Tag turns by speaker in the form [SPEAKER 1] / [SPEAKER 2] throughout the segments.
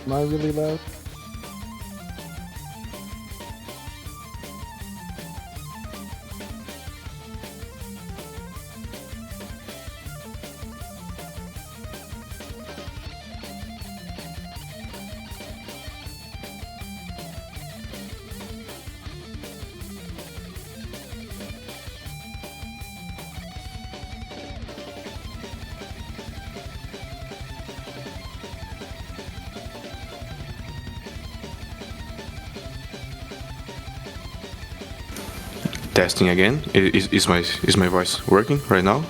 [SPEAKER 1] Am I really loud?
[SPEAKER 2] Testing again. Is my voice working right now?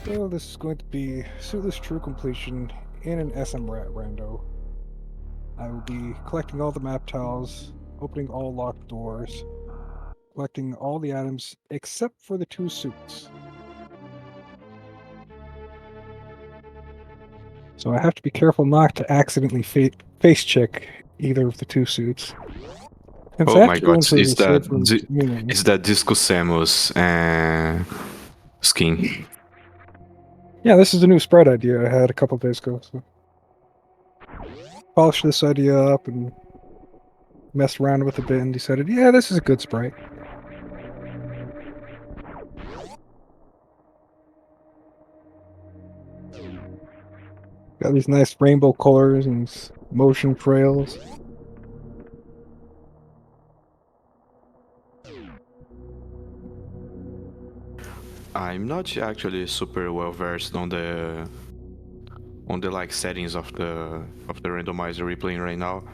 [SPEAKER 2] Well, this is going to be Suitless True Completion in an SM rando. I will be collecting all the map tiles, opening all locked doors, collecting all the items except for the 2 suits. So I have to be careful not to accidentally face check either of the 2 suits. And so I Oh
[SPEAKER 1] have
[SPEAKER 2] my
[SPEAKER 1] to go
[SPEAKER 2] god,
[SPEAKER 1] into the safe room meaning.
[SPEAKER 2] is that Disco Samus skin?
[SPEAKER 1] Yeah, this is a new sprite idea I had a couple days ago. So polished this idea up and messed around with it a bit and decided, yeah, this is a good sprite. Got these nice rainbow colors and motion trails.
[SPEAKER 2] I'm not actually super well versed on the like settings of the randomizer we're playing right now.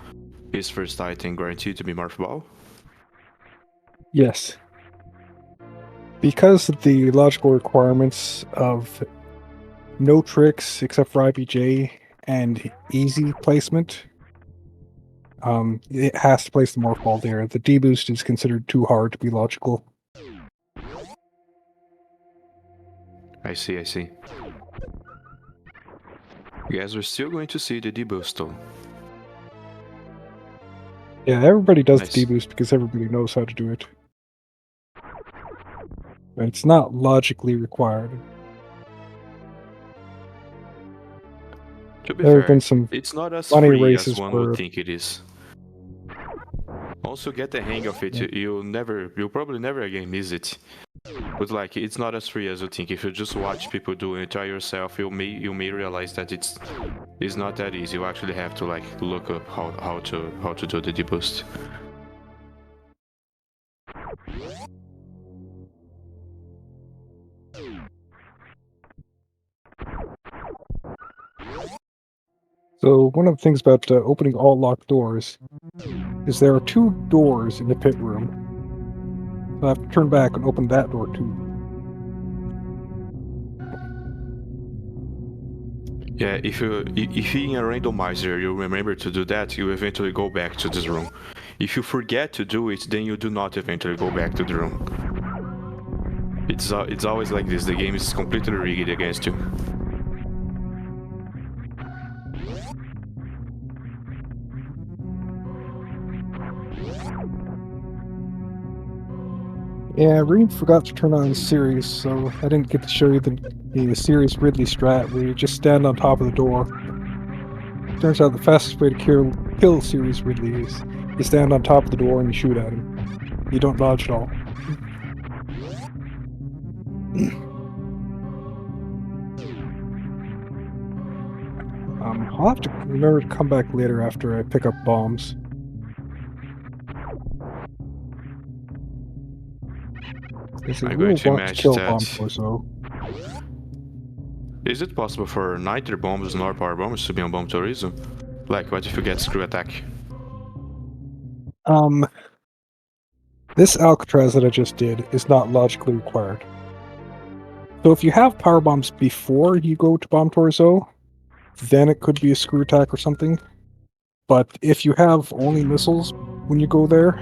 [SPEAKER 2] Is first item guaranteed to be Morph Ball?
[SPEAKER 1] Yes. Because of the logical requirements of no tricks except for IBJ and easy placement, it has to place the morph ball there. The deboost is considered too hard to be logical.
[SPEAKER 2] I see. Guess we're still going to see the deboost though.
[SPEAKER 1] Yeah, everybody does
[SPEAKER 2] Nice.
[SPEAKER 1] the deboost because everybody knows how to do it. But it's not logically required.
[SPEAKER 2] To be
[SPEAKER 1] There have
[SPEAKER 2] fair,
[SPEAKER 1] been some
[SPEAKER 2] it's not as
[SPEAKER 1] funny
[SPEAKER 2] free as
[SPEAKER 1] races
[SPEAKER 2] one
[SPEAKER 1] where
[SPEAKER 2] would think it is. Also, get the hang of it.
[SPEAKER 1] Yeah.
[SPEAKER 2] You'll probably never again miss it. But like, it's not as free as you think. If you just watch people do it, try yourself, you may realize that it's not that easy. You actually have to like look up how to do the deboost.
[SPEAKER 1] So one of the things about opening all locked doors is there are 2 doors in the pit room. So I have to turn back and open that door too.
[SPEAKER 2] Yeah, if you in a randomizer you remember to do that, you eventually go back to this room. If you forget to do it, then you do not eventually go back to the room. It's always like this. The game is completely rigged against you.
[SPEAKER 1] Yeah, Reed forgot to turn on series, so I didn't get to show you the series Ridley strat where you just stand on top of the door. Turns out the fastest way to
[SPEAKER 2] kill series really is. You stand on top of the door and you shoot at him. You don't dodge at all. I'll have to remember to come back later after I pick up bombs. Because I
[SPEAKER 3] I'm going
[SPEAKER 2] will
[SPEAKER 3] to
[SPEAKER 2] want to
[SPEAKER 3] imagine
[SPEAKER 2] kill Bomb
[SPEAKER 3] that.
[SPEAKER 2] Torso.
[SPEAKER 3] Is it possible for neither bombs nor power bombs to be on Bomb Tourism? Like, what if you get screw attack?
[SPEAKER 2] This Alcatraz that I just did is not logically required. So if you have power bombs before you go to Bomb Torso, then it could be a screw attack or something. But if you have only missiles when you go there,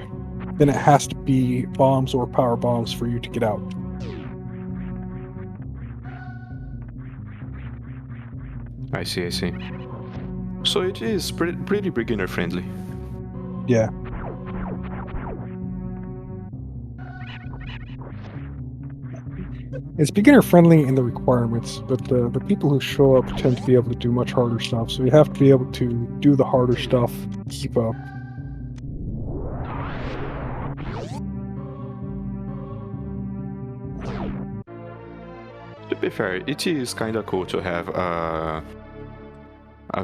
[SPEAKER 2] then it has to be bombs or power bombs for you to get out.
[SPEAKER 3] I see, I see. So it is pretty beginner friendly.
[SPEAKER 2] Yeah. It's beginner friendly in the requirements, but the people who show up tend to be able to do much harder stuff, so you have to be able to do the harder stuff, keep up.
[SPEAKER 3] To be fair, it is kinda cool to have a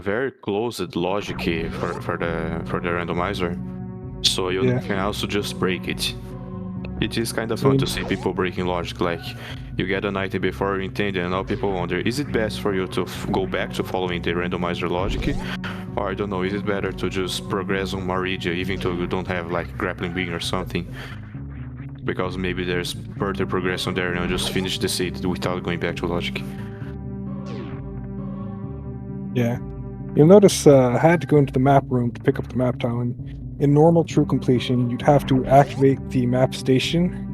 [SPEAKER 3] very closed logic for the randomizer, so you
[SPEAKER 2] Yeah.
[SPEAKER 3] can also just break it. It is kind of
[SPEAKER 2] So
[SPEAKER 3] fun
[SPEAKER 2] you,
[SPEAKER 3] to see people breaking logic, like you get an item before you intend, and now people wonder, is it best for you to go back to following the randomizer logic, or I don't know, is it better to just progress on Maridia even though you don't have like grappling beam or something? Because maybe there's further progression there and you just finish the seed without going back to logic.
[SPEAKER 2] yeah. You'll notice I had to go into the map room to pick up the map tile, and in normal true completion, you'd have to activate the map station,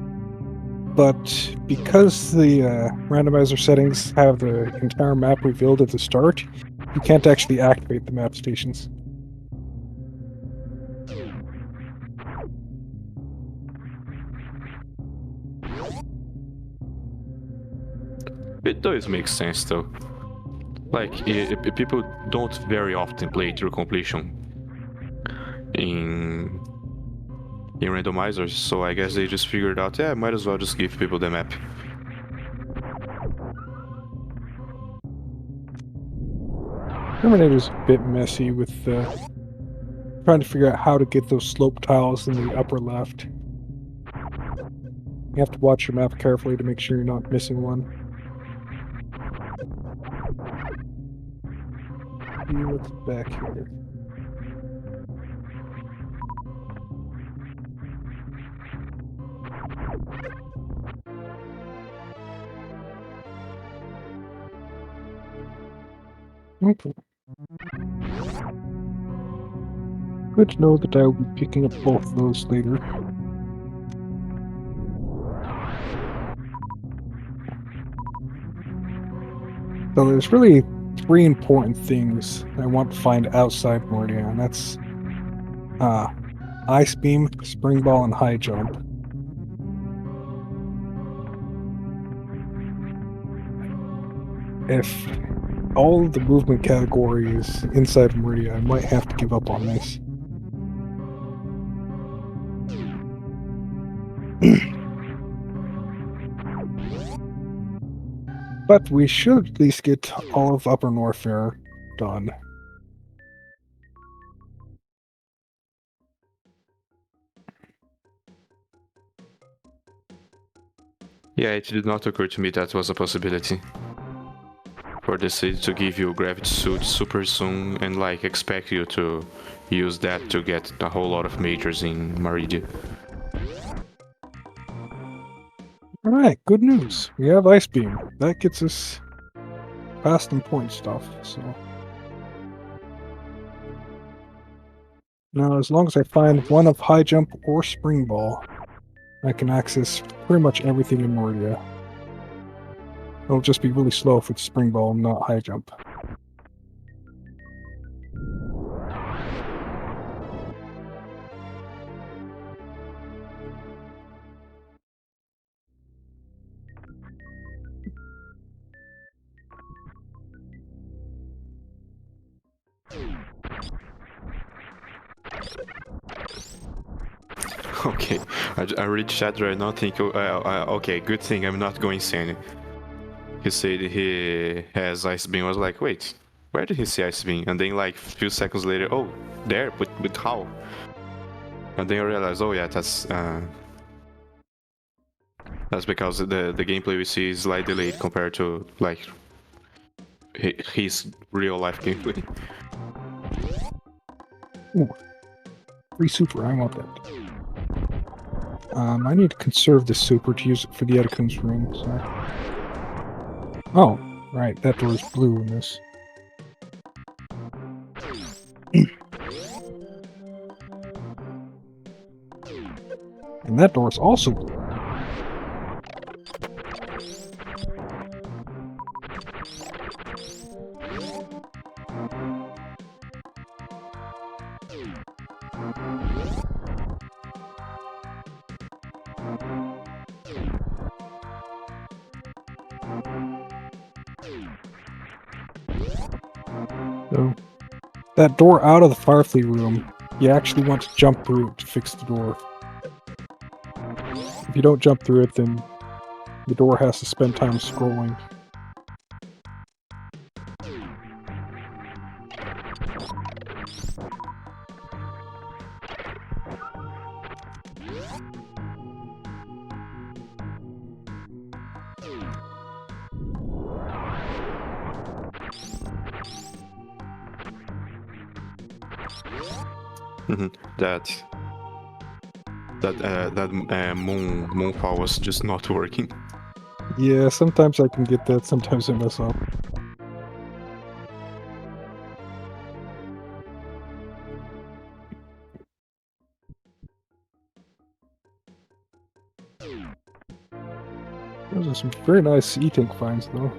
[SPEAKER 2] but because the randomizer settings have the entire map revealed at the start, you can't actually activate the map stations.
[SPEAKER 3] It does make sense though. Like, people don't very often play through completion in randomizers, so I guess they just figured out, yeah, might as well just give people the map.
[SPEAKER 2] Terminator's a bit messy with trying to figure out how to get those slope tiles in the upper left. You have to watch your map carefully to make sure you're not missing one. See what's back here. Okay. Good to know that I will be picking up both of those later. So there's really three important things I want to find outside Mordia, and that's Ice Beam, Spring Ball, and High Jump. If all of the movement categories inside Meridia, I might have to give up on this. But we should at least get all of Upper Norfair done.
[SPEAKER 3] Yeah, it did not occur to me that was a possibility. For the city to give you gravity suit super soon and like expect you to use that to get a whole lot of majors in Maridia.
[SPEAKER 2] Alright, good news. We have Ice Beam. That gets us past important stuff, so. Now, as long as I find one of High Jump or Spring Ball, I can access pretty much everything in Meridia. It'll just be really slow if it's Spring Ball and not High Jump.
[SPEAKER 3] Okay, I read chat right now. Think, okay, good thing I'm not going insane. He said he has ice beam. I was like, wait, where did he see ice beam? And then like a few seconds later, oh, there, but how? And then I realized, oh yeah, that's because the gameplay we see is slightly delayed compared to like his real life gameplay.
[SPEAKER 1] Ooh, free super. I want that. I need to conserve this super to use it for the Edekun's room. So. Oh, right. That door is blue in this. And that door is also blue. So, that door out of the Firefly room, you actually want to jump through it to fix the door. If you don't jump through it, then the door has to spend time scrolling.
[SPEAKER 3] That moonfall was just not working.
[SPEAKER 1] Yeah, sometimes I can get that, sometimes I mess up. Those are some very nice E-Tank finds, though.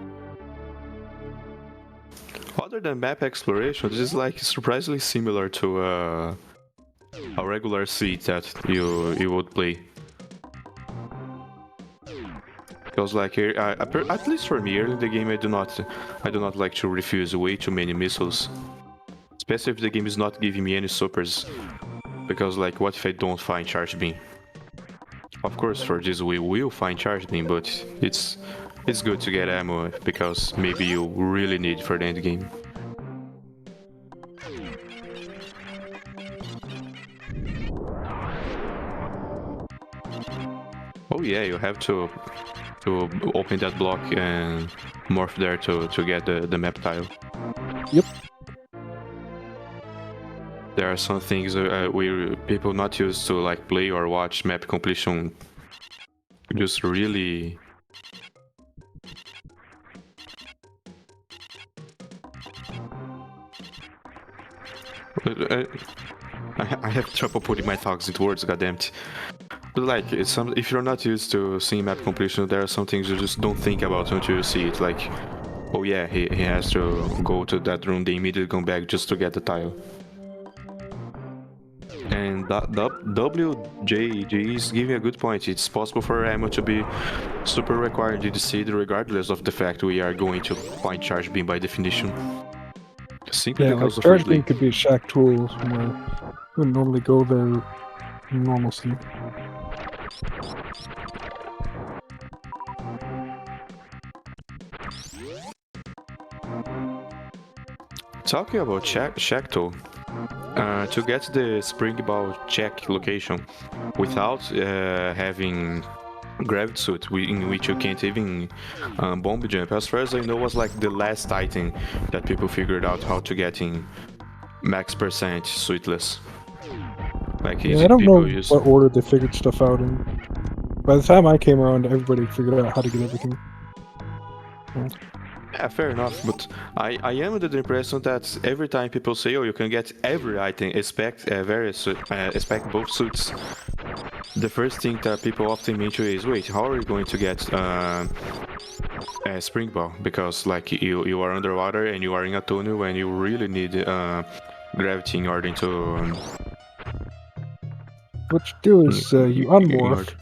[SPEAKER 3] Other than map exploration, this is like surprisingly similar to a regular seed that you would play. Because like here, at least for me, early in the game, I do not like to refuse way too many missiles, especially if the game is not giving me any supers. Because like, what if I don't find charge beam? Of course, for this we will find charge beam, but it's good to get ammo because maybe you really need for the end game. Oh yeah, you have to open that block and morph there to get the map tile.
[SPEAKER 1] Yep.
[SPEAKER 3] There are some things people not used to like play or watch map completion just really. I have trouble putting my thoughts into words, goddammit. But like, if you're not used to seeing map completion, there are some things you just don't think about until you see it. Like, oh yeah, he has to go to that room, they immediately come back just to get the tile. And WJG is giving a good point. It's possible for ammo to be super required in the seed regardless of the fact we are going to find charge beam by definition. Simply
[SPEAKER 1] Yeah,
[SPEAKER 3] because
[SPEAKER 1] like
[SPEAKER 3] of
[SPEAKER 1] charge
[SPEAKER 3] Ridley.
[SPEAKER 1] beam could be a shack tool where you wouldn't normally go there in normalcy.
[SPEAKER 3] Talking about Shacto, to get the spring ball check location without having gravity suit, in which you can't even bomb jump, as far as I know, was like the last item that people figured out how to get in max percent Suitless. Like
[SPEAKER 1] Yeah, I don't know
[SPEAKER 3] people use.
[SPEAKER 1] what order they figured stuff out in. By the time I came around, everybody figured out how to get everything.
[SPEAKER 3] Yeah, fair enough, but I am under the impression that every time people say, oh, you can get every item, expect both suits, the first thing that people often mention is, wait, how are you going to get a spring ball? Because like you are underwater and you are in a tunnel and you really need gravity in order to.
[SPEAKER 1] What you do is you unmorph,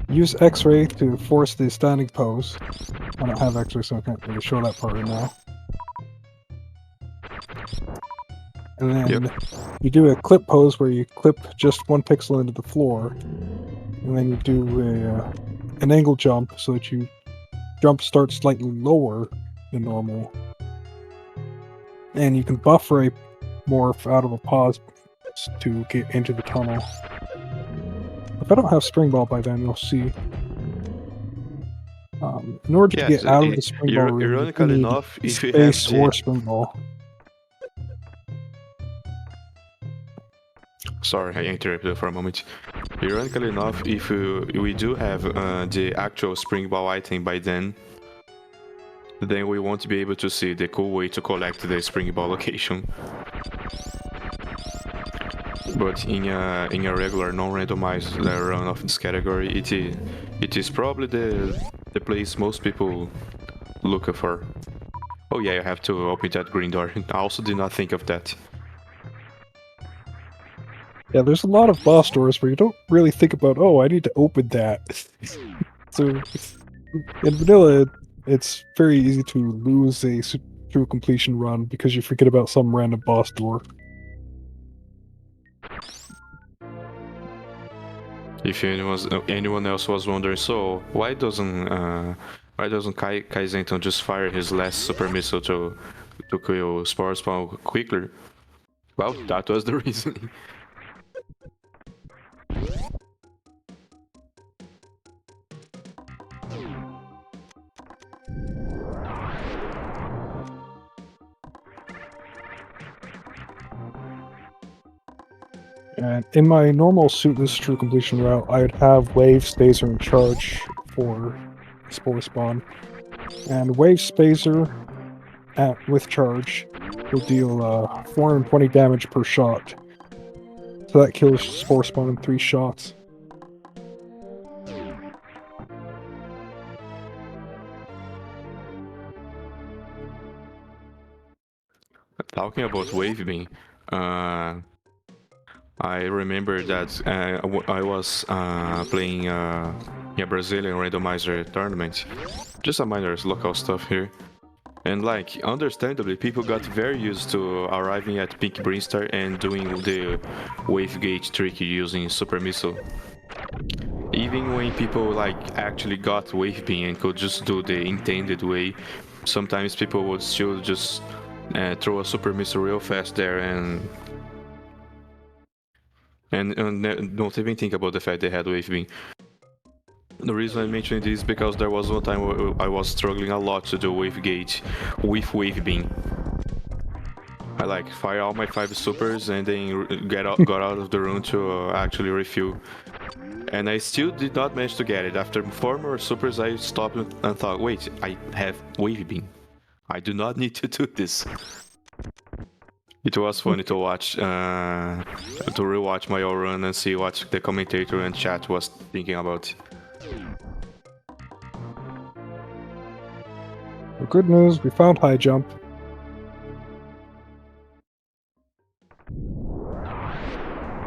[SPEAKER 1] use X-ray to force the standing pose. I don't have X-ray, so I can't really show that part right now. And then you do a clip pose where you clip just one pixel into the floor, and then you do an angle jump so that you jump starts slightly lower than normal, and you can buffer a morph out of a pause to get into the tunnel. If I don't have Spring Ball by then, you'll see. In order to
[SPEAKER 3] Yes,
[SPEAKER 1] get out of the Spring Ball room, you
[SPEAKER 3] ironically
[SPEAKER 1] need
[SPEAKER 3] enough, if you have
[SPEAKER 1] space
[SPEAKER 3] the
[SPEAKER 1] or Spring Ball.
[SPEAKER 3] Sorry, I interrupted for a moment. Ironically enough, if we do have the actual Spring Ball item by then we won't be able to see the cool way to collect the Spring Ball location. But in a regular non-randomized run of this category, it is probably the place most people look for. Oh yeah, you have to open that green door. I also did not think of that.
[SPEAKER 1] Yeah, there's a lot of boss doors where you don't really think about, oh, I need to open that. So, in vanilla, it's very easy to lose a true completion run because you forget about some random boss door.
[SPEAKER 3] If anyone else was wondering, so why doesn't Kai Zenton just fire his last super missile to kill Spore Spawn quicker? Well, that was the reason.
[SPEAKER 1] And in my normal Suitless true completion route, I would have Wave, Spacer, and Charge for Spore Spawn. And Wave Spacer with Charge will deal 420 damage per shot. So that kills Spore Spawn in 3 shots.
[SPEAKER 3] Talking about Wave Beam, I remember that I was playing a Brazilian randomizer tournament, just a minor local stuff here. And like, understandably, people got very used to arriving at Pink Brinstar and doing the wave gate trick using Super Missile. Even when people like actually got wave beam and could just do the intended way, sometimes people would still just throw a Super Missile real fast there and don't even think about the fact they had wave beam. The reason I mentioned this is because there was one time where I was struggling a lot to do wave gate with wave beam. I like fire all my 5 supers and then got out of the room to actually refuel. And I still did not manage to get it. After 4 more supers, I stopped and thought, wait, I have wave beam. I do not need to do this. It was funny to watch, to rewatch my own run and see what the commentator and chat was thinking about.
[SPEAKER 1] Well, good news, we found high jump.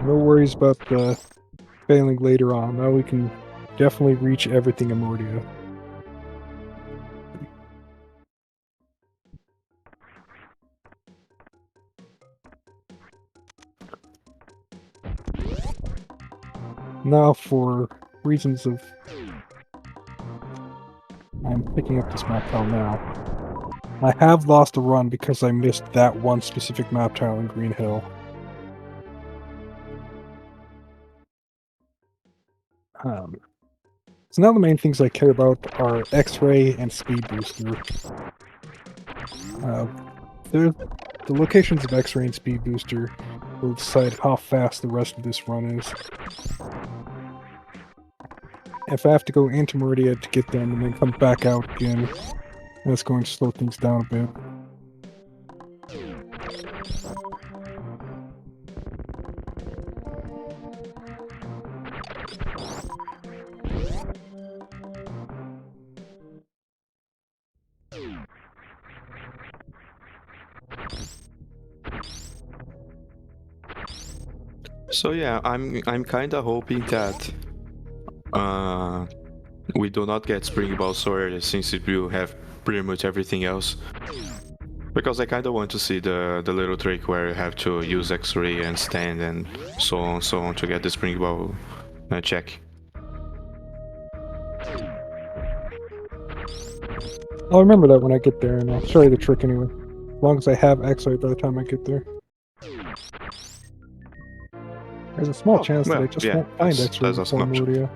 [SPEAKER 1] No worries about failing later on. Now we can definitely reach everything in Mordia. Now for reasons of... I'm picking up this map tile now. I have lost a run because I missed that one specific map tile in Green Hill. So now the main things I care about are X-Ray and Speed Booster. The locations of X-Ray and Speed Booster will decide how fast the rest of this run is. If I have to go into Meridia to get them and then come back out again, that's going to slow things down a bit.
[SPEAKER 3] So yeah, I'm kind of hoping that we do not get Spring Ball so early, since it will have pretty much everything else. Because I kind of want to see the little trick where you have to use X-ray and stand and so on to get the Spring Ball check.
[SPEAKER 1] I'll remember that when I get there, and I'll show you the trick anyway. As long as I have X-ray by the time I get there. There's a small chance that I just
[SPEAKER 3] yeah,
[SPEAKER 1] won't find X-ray
[SPEAKER 3] that's also
[SPEAKER 1] before
[SPEAKER 3] an option.
[SPEAKER 1] Moria.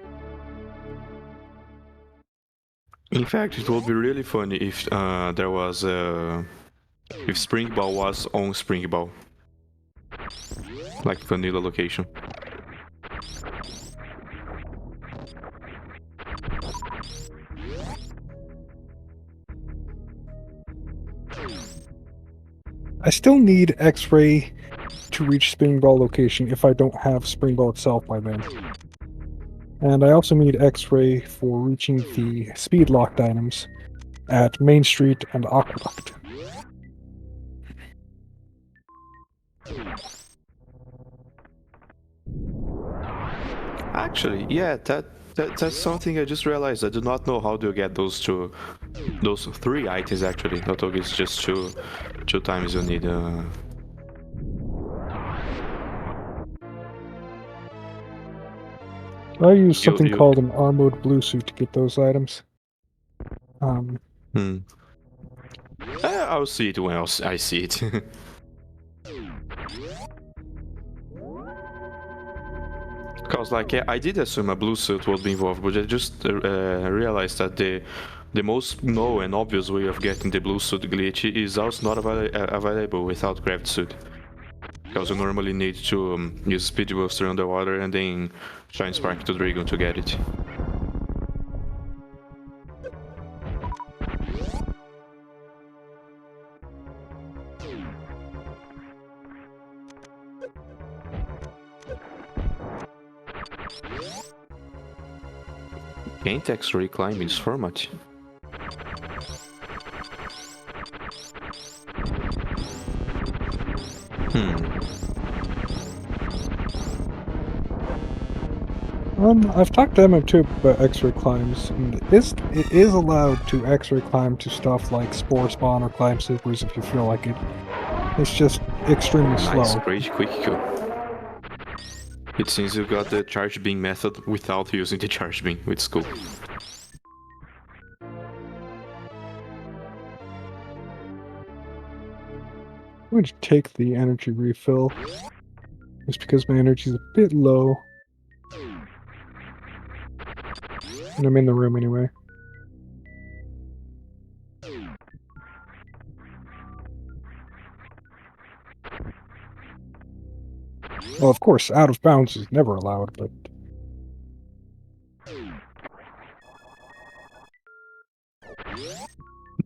[SPEAKER 3] In fact, it would be really funny if there was if Spring Ball was on Spring Ball, like vanilla location.
[SPEAKER 1] I still need X-ray to reach Spring Ball location if I don't have Spring Ball itself by then. And I also need X-ray for reaching the speed locked items at Main Street and Aqueduct.
[SPEAKER 3] Actually, yeah, that's something I just realized. I do not know how do you get those three items actually. Not only it's just two times you need.
[SPEAKER 1] I use something
[SPEAKER 3] you-
[SPEAKER 1] called an armored blue suit to get those items.
[SPEAKER 3] Hmm. I'll see it when I see it. Because like I did assume a blue suit would be involved, but I just realized that the most known and obvious way of getting the blue suit glitch is also not available without gravity suit. Because you normally need to use speed booster underwater and then shine spark to Dragon to get it. Can't X-ray climb in this format?
[SPEAKER 1] I've talked to MM2 about X-ray climbs, and it is allowed to X-ray climb to stuff like Spore Spawn or Climb Supers if you feel like it. It's just extremely slow.
[SPEAKER 3] Nice, great quick kill. It seems you got the charge beam method without using the charge beam, which is cool.
[SPEAKER 1] I'm going to take the energy refill, just because my energy is a bit low. And I'm in the room anyway. Well, of course, out of bounds is never allowed, but...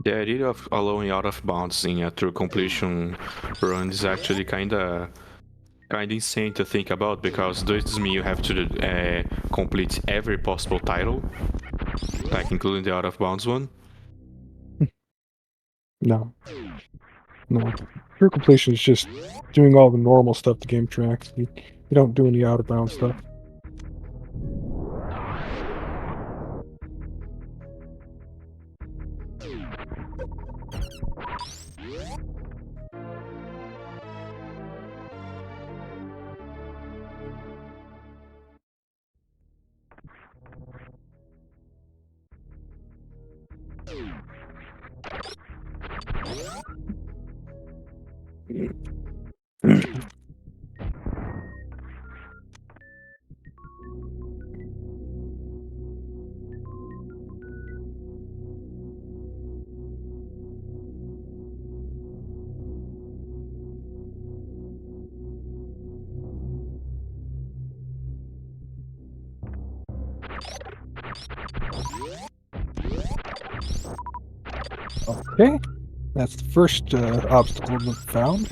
[SPEAKER 3] The idea of allowing out of bounds in a true completion run is actually kinda insane to think about, because does mean you have to complete every possible title, like including the out of bounds one.
[SPEAKER 1] No. No. True completion is just doing all the normal stuff the game tracks. You don't do any out-of-bounds stuff. Okay, that's the first obstacle found.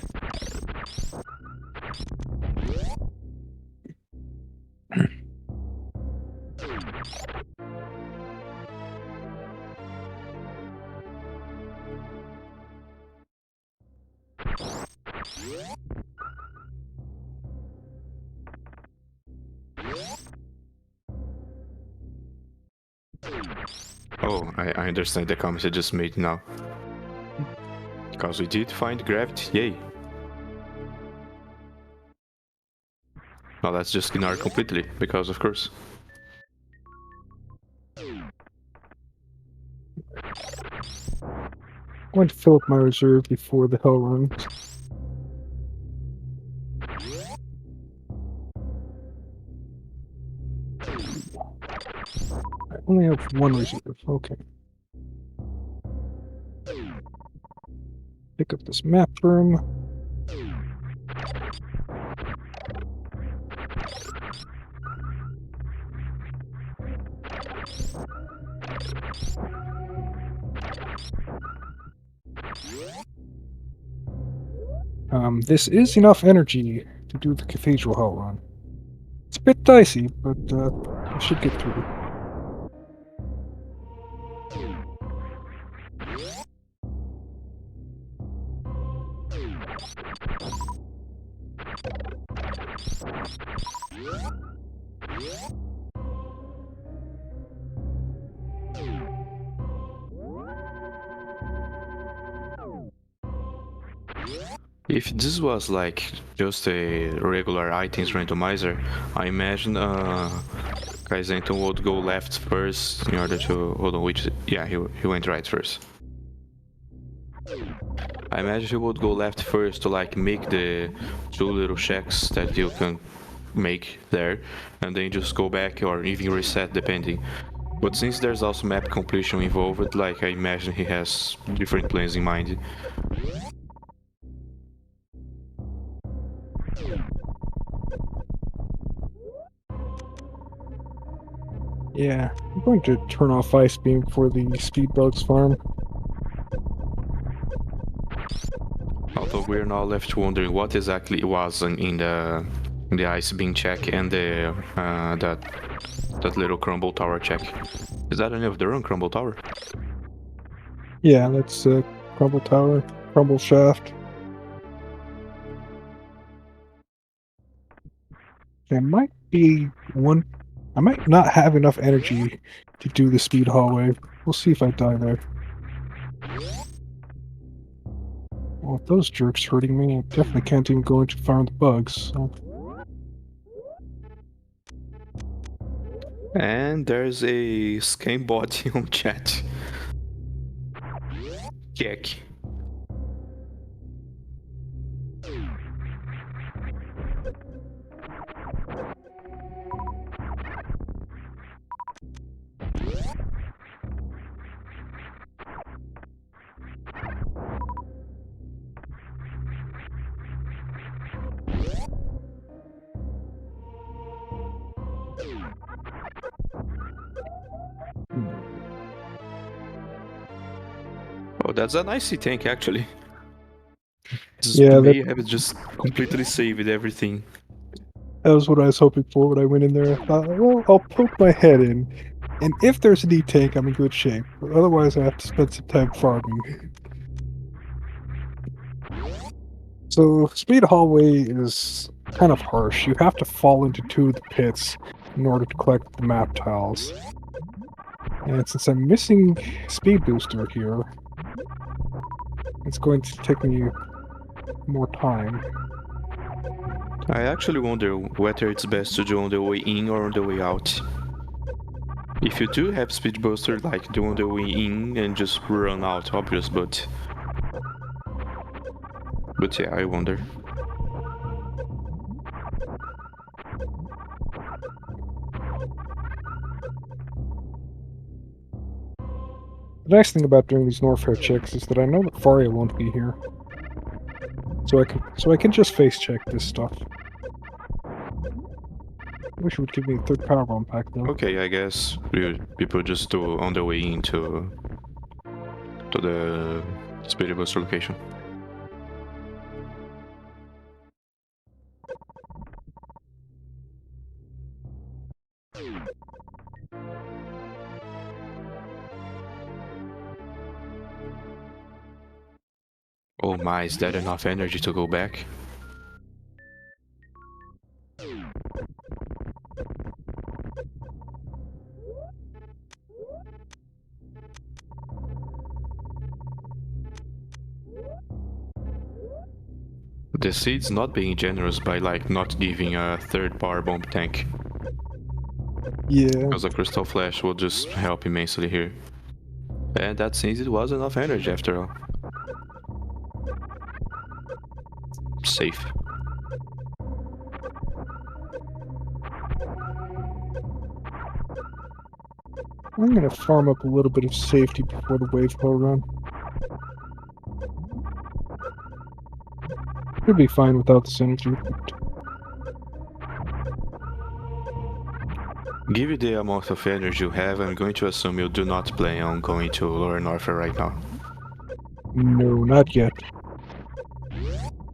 [SPEAKER 3] Oh, I understand the comment I just made now. Because we did find gravity, yay. Well, that's just ignored completely, because of course.
[SPEAKER 1] going to fill up my reserve before the hell run. I only have one reserve. Okay. Pick up this map room. This is enough energy to do the Cathedral Hell run. It's a bit dicey, but I should get through.
[SPEAKER 3] If this was like just a regular items randomizer, I imagine Kaizenton would go left first in order to hold on. Which yeah, he went right first. I imagine he would go left first to like make the two little checks that you can make there, and then just go back or even reset depending. But since there's also map completion involved, like I imagine he has different plans in mind.
[SPEAKER 1] Yeah, I'm going to turn off Ice Beam for the Speed Bugs farm.
[SPEAKER 3] Although we're now left wondering what exactly was in the ice beam check and the that little crumble tower check. Is that any of their own crumble tower?
[SPEAKER 1] Yeah, that's Crumble Tower, Crumble Shaft. There might be one. I might not have enough energy to do the speed hallway. We'll see if I die there. Well, if those jerks hurting me, I definitely can't even go in to farm the bugs. So.
[SPEAKER 3] And there's a scam bot on chat. Kick. Oh, that's a nice tank actually.
[SPEAKER 1] Yeah,
[SPEAKER 3] may have just completely saved everything.
[SPEAKER 1] that was what I was hoping for when I went in there. I thought, well, I'll poke my head in, and if there's a neat tank, I'm in good shape. But otherwise, I have to spend some time farming. So, Speed Hallway is kind of harsh. You have to fall into two of the pits in order to collect the map tiles. And since I'm missing Speed Booster here, it's going to take me more time.
[SPEAKER 3] I actually wonder whether it's best to do on the way in or on the way out. If you do have speed booster, like do on the way in and just run out, obvious, but yeah, I wonder.
[SPEAKER 1] The nice thing about doing these Norfair checks is that I know that Faria won't be here. So I can just face check this stuff. Wish it would give me a third power bomb pack though.
[SPEAKER 3] Okay, I guess people just do on the way into the speed booster location. Oh my, is that enough energy to go back? The seed's not being generous by like not giving a third power bomb tank.
[SPEAKER 1] Yeah.
[SPEAKER 3] Because a crystal flash will just help immensely here. And that seems it was enough energy after all. safe.
[SPEAKER 1] I'm gonna farm up a little bit of safety before the wave power run. Could be fine without this energy.
[SPEAKER 3] Given the amount of energy you have, I'm going to assume you do not plan on going to Lower North right now.
[SPEAKER 1] No, not yet.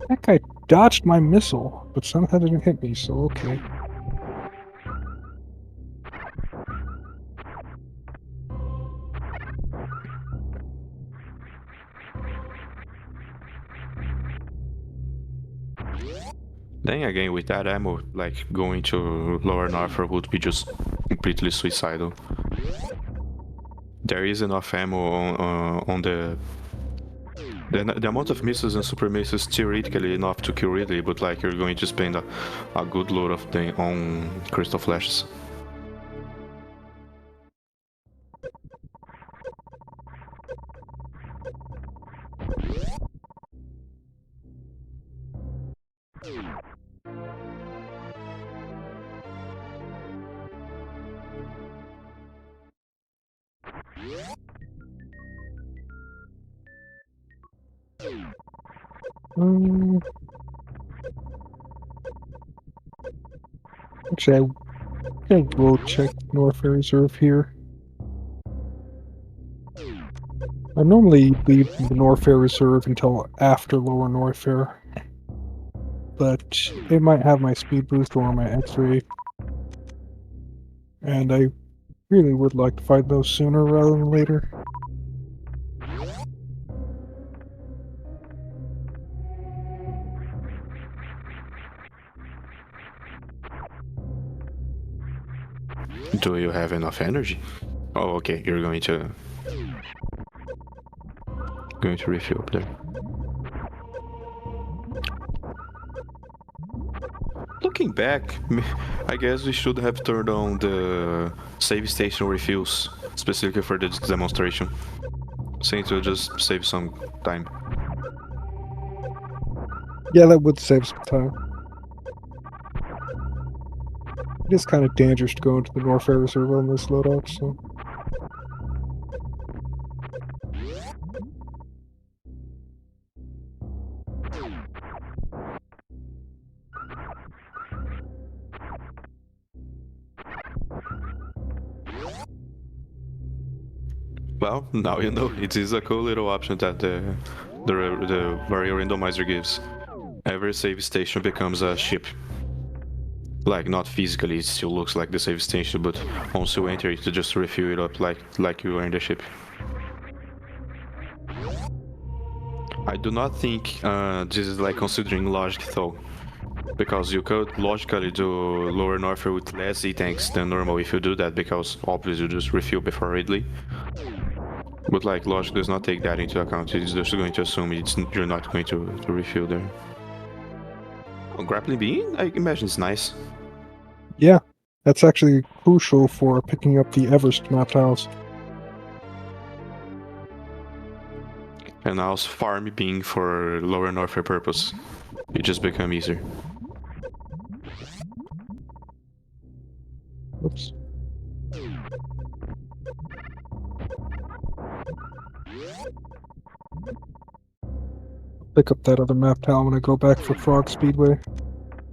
[SPEAKER 1] That guy dodged my missile, but somehow didn't hit me, so okay.
[SPEAKER 3] Then again, with that ammo, like going to Lower North would be just completely suicidal. There is enough ammo on the amount of missiles and super missiles theoretically enough to kill Ridley, but like you're going to spend a good load of them on crystal flashes.
[SPEAKER 1] Actually, I will check North Air Reserve here. I normally leave the North Air Reserve until after Lower North Air, but it might have my speed boost or my X-ray, and I really would like to fight those sooner rather than later.
[SPEAKER 3] Do you have enough energy? Oh, okay. You're going to refuel up there. Looking back, I guess we should have turned on the save station refills specifically for this demonstration, since it'll just save some time.
[SPEAKER 1] Yeah, that would save some time. It is kind of dangerous to go into the North Air Reserve on this loadout, so...
[SPEAKER 3] Well, now you know. It is a cool little option that the Warrior Randomizer gives. Every save station becomes a ship. Like, not physically, it still looks like the save station, but once you enter it, you just refill it up like you are in the ship. I do not think this is like considering logic though, because you could logically do Lower North with less E-tanks than normal if you do that, because obviously you just refill before Ridley. But like logic does not take that into account. It's just going to assume you're not going to refill there. Oh, grappling beam? I imagine it's nice.
[SPEAKER 1] Yeah, that's actually crucial for picking up the Everest map tiles.
[SPEAKER 3] And now farm being for Lower North purpose. It just become easier.
[SPEAKER 1] Oops. Pick up that other map tile when I go back for Frog Speedway.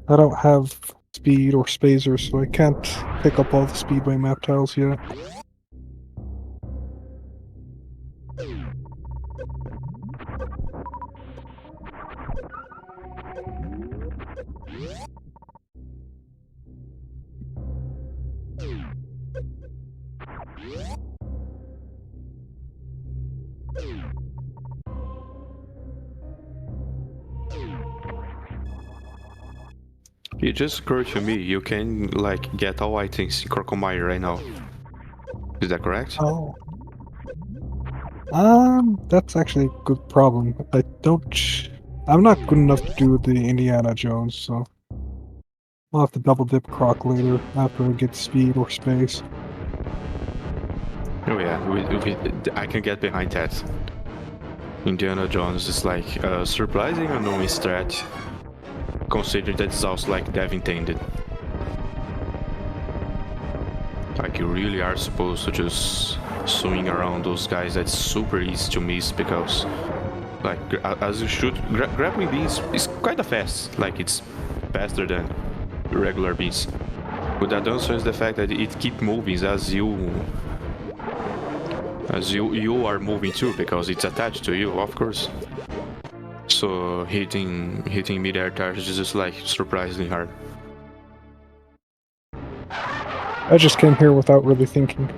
[SPEAKER 1] I don't have speed or spacer, so I can't pick up all the Speedway map tiles yet.
[SPEAKER 3] It just occurred to me, you can like get all items in Crocomire right now. Is that correct?
[SPEAKER 1] Oh. That's actually a good problem. I'm not good enough to do the Indiana Jones, so I'll have to double dip Croc later after I get speed or space.
[SPEAKER 3] Oh yeah, I can get behind that. Indiana Jones is like a surprising annoying strat. considering that it's also like dev intended. Like you really are supposed to just swing around those guys. That's super easy to miss because, like, as you shoot, grappling beans is kind of fast. Like it's faster than regular beans. But that also is the fact that it keep moving as you are moving too, because it's attached to you, of course. So hitting mid-air targets is just like surprisingly hard.
[SPEAKER 1] I just came here without really thinking.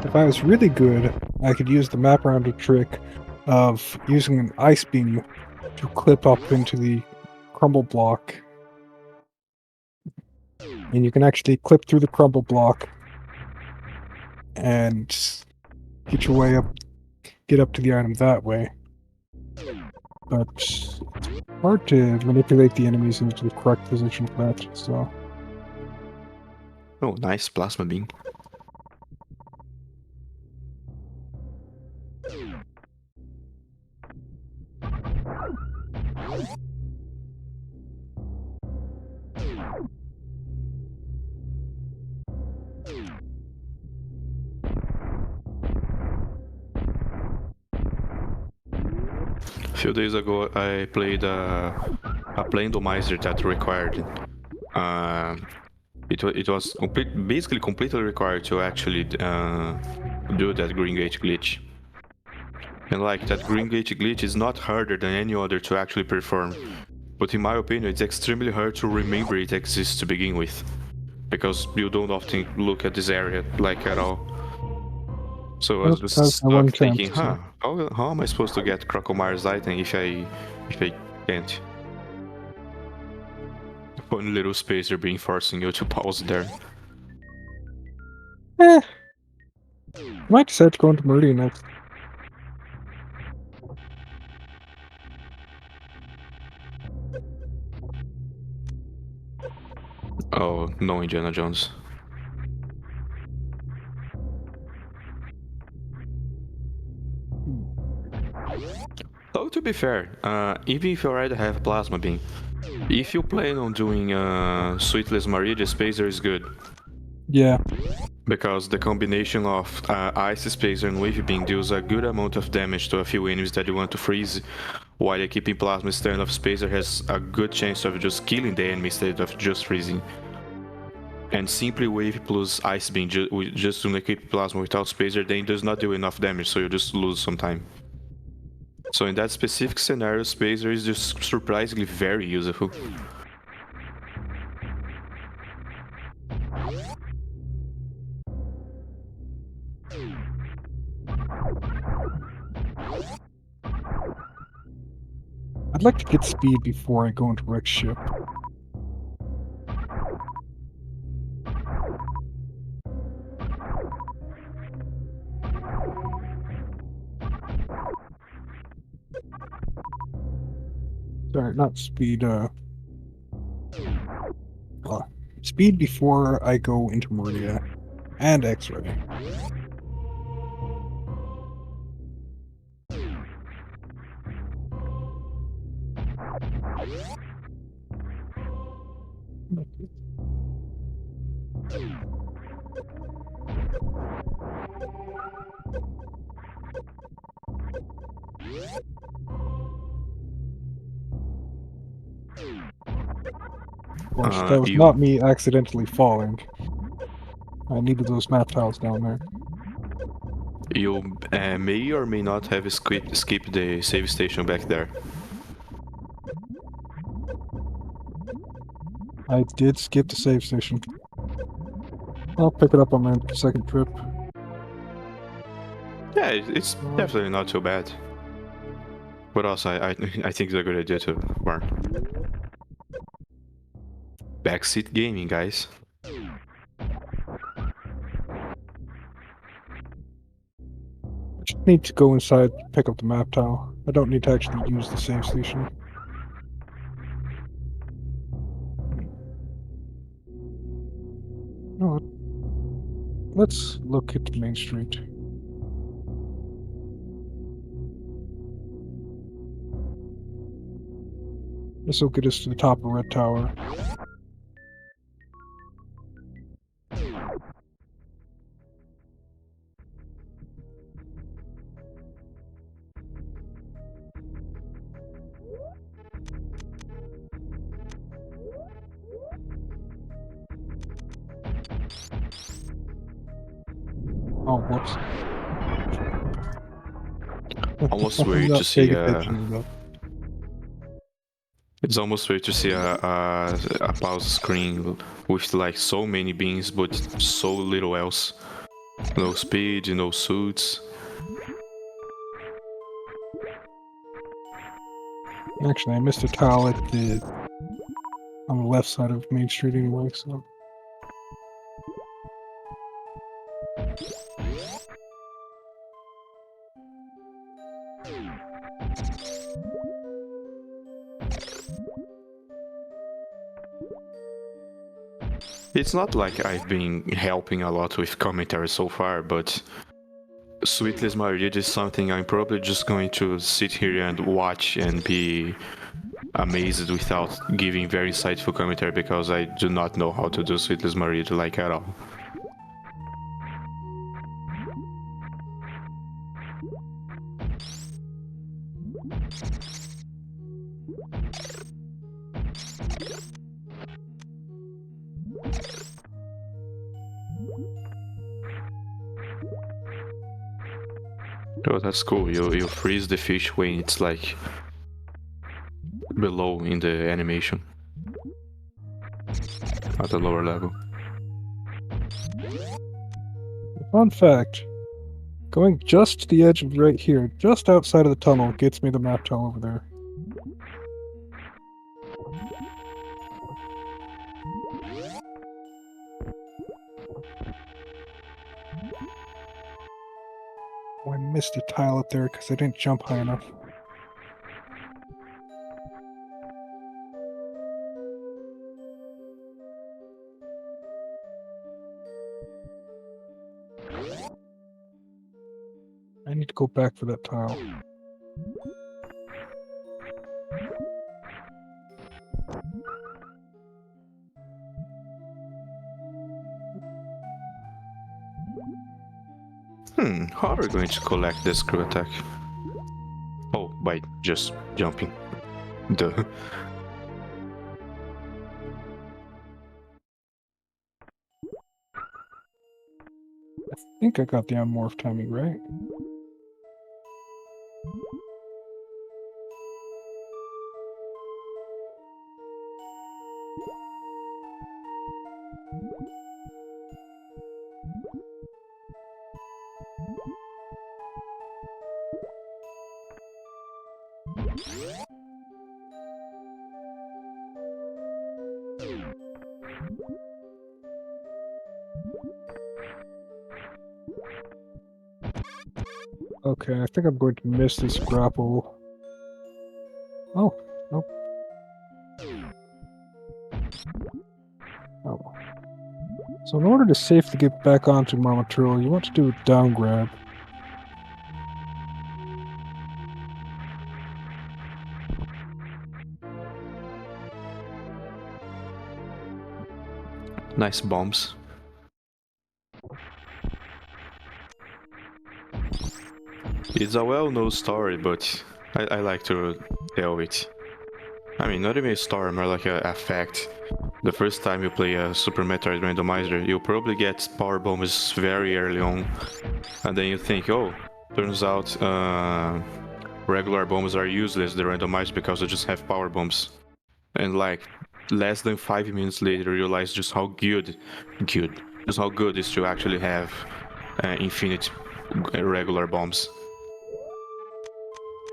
[SPEAKER 1] If I was really good, I could use the map rounder trick of using an ice beam to clip up into the crumble block. And you can actually clip through the crumble block and get your way up, get up to the item that way. But it's hard to manipulate the enemies into the correct position for that, so...
[SPEAKER 3] Oh, nice plasma beam. A few days ago, I played a randomizer that required. It was basically completely required to actually do that green gate glitch. And like that green gate glitch is not harder than any other to actually perform. But in my opinion, it's extremely hard to remember it exists to begin with, because you don't often look at this area like at all. So I was just
[SPEAKER 1] That's my one
[SPEAKER 3] stuck thinking,
[SPEAKER 1] chance,
[SPEAKER 3] how am I supposed to get Crocomyre's item if I can't? One little spacer being forcing you to pause there.
[SPEAKER 1] I might decide to go into Meridian next.
[SPEAKER 3] Oh, no Indiana Jones. So to be fair, even if you already have Plasma Beam, if you plan on doing Suitless Maridia, Spacer is good.
[SPEAKER 1] Yeah.
[SPEAKER 3] Because the combination of Ice Spacer and Wave Beam deals a good amount of damage to a few enemies that you want to freeze, while keeping Plasma Stand of Spacer has a good chance of just killing the enemy instead of just freezing. And simply Wave plus Ice Beam just to keep Plasma without Spacer then does not do enough damage, so you just lose some time. So in that specific scenario, Spacer is just surprisingly very useful.
[SPEAKER 1] I'd like to get speed before I go into Rick's ship. Sorry, not speed, speed before I go into Meridia and X-Ray. Of course, that was not me accidentally falling. I needed those map tiles down there.
[SPEAKER 3] You may or may not have skipped the save station back there.
[SPEAKER 1] I did skip the save station. I'll pick it up on my second trip.
[SPEAKER 3] Yeah, it's definitely not too bad. But also, I think it's a good idea to warn. Backseat gaming, guys.
[SPEAKER 1] I just need to go inside, pick up the map tile. I don't need to actually use the save station. No, let's look at Main Street. This will get us to the top of Red Tower. Oh, whoops.
[SPEAKER 3] Almost
[SPEAKER 1] I'm
[SPEAKER 3] weird
[SPEAKER 1] not
[SPEAKER 3] to see
[SPEAKER 1] paying attention enough.
[SPEAKER 3] It's almost weird to see a pause screen with like so many beans but so little else. No speed, no suits.
[SPEAKER 1] Actually, I missed a tile at the on the left side of Main Street anyway, so
[SPEAKER 3] It's not like I've been helping a lot with commentary so far, but Suitless Marriage is something I'm probably just going to sit here and watch and be amazed without giving very insightful commentary because I do not know how to do Suitless Marriage like at all. Oh, that's cool. You freeze the fish when it's like below in the animation at the lower level.
[SPEAKER 1] fun fact. Going just to the edge of right here, just outside of the tunnel, gets me the map tile over there. Oh, I missed a tile up there because I didn't jump high enough. I need to go back for that tile.
[SPEAKER 3] How are we going to collect this screw attack? Oh, by just jumping. Duh.
[SPEAKER 1] I think I got the unmorph timing right. Okay, I think I'm going to miss this grapple. Oh, nope. Oh. So in order to safely get back onto Mama Turtle, you want to do a down grab.
[SPEAKER 3] Nice bombs. It's a well-known story, but I like to tell it. I mean, not even a story, more like a fact. The first time you play a Super Metroid randomizer, you'll probably get power bombs very early on, and then you think, oh, turns out regular bombs are useless, they're randomized because they just have power bombs. And like, less than 5 minutes later, you realize just how good it is to actually have infinite regular bombs.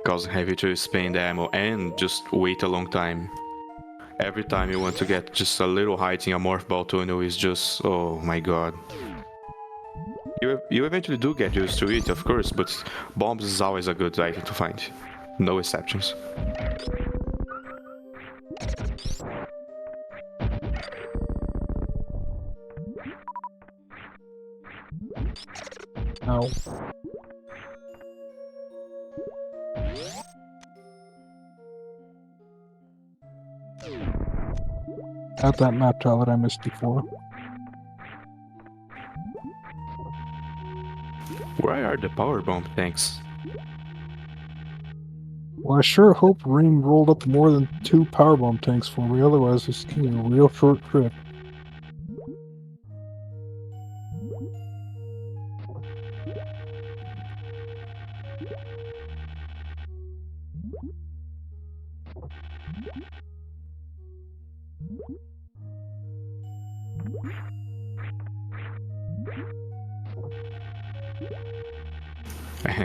[SPEAKER 3] Because heavy to spend ammo and just wait a long time. Every time you want to get just a little height in a morph ball tunnel is just, oh my god. You eventually do get used to it, of course, but bombs is always a good item to find. No exceptions.
[SPEAKER 1] Ow. At that map tile that I missed before.
[SPEAKER 3] Where are the power bomb tanks?
[SPEAKER 1] Well, I sure hope Reem rolled up more than 2 powerbomb tanks for me, otherwise it's gonna be a real short trip.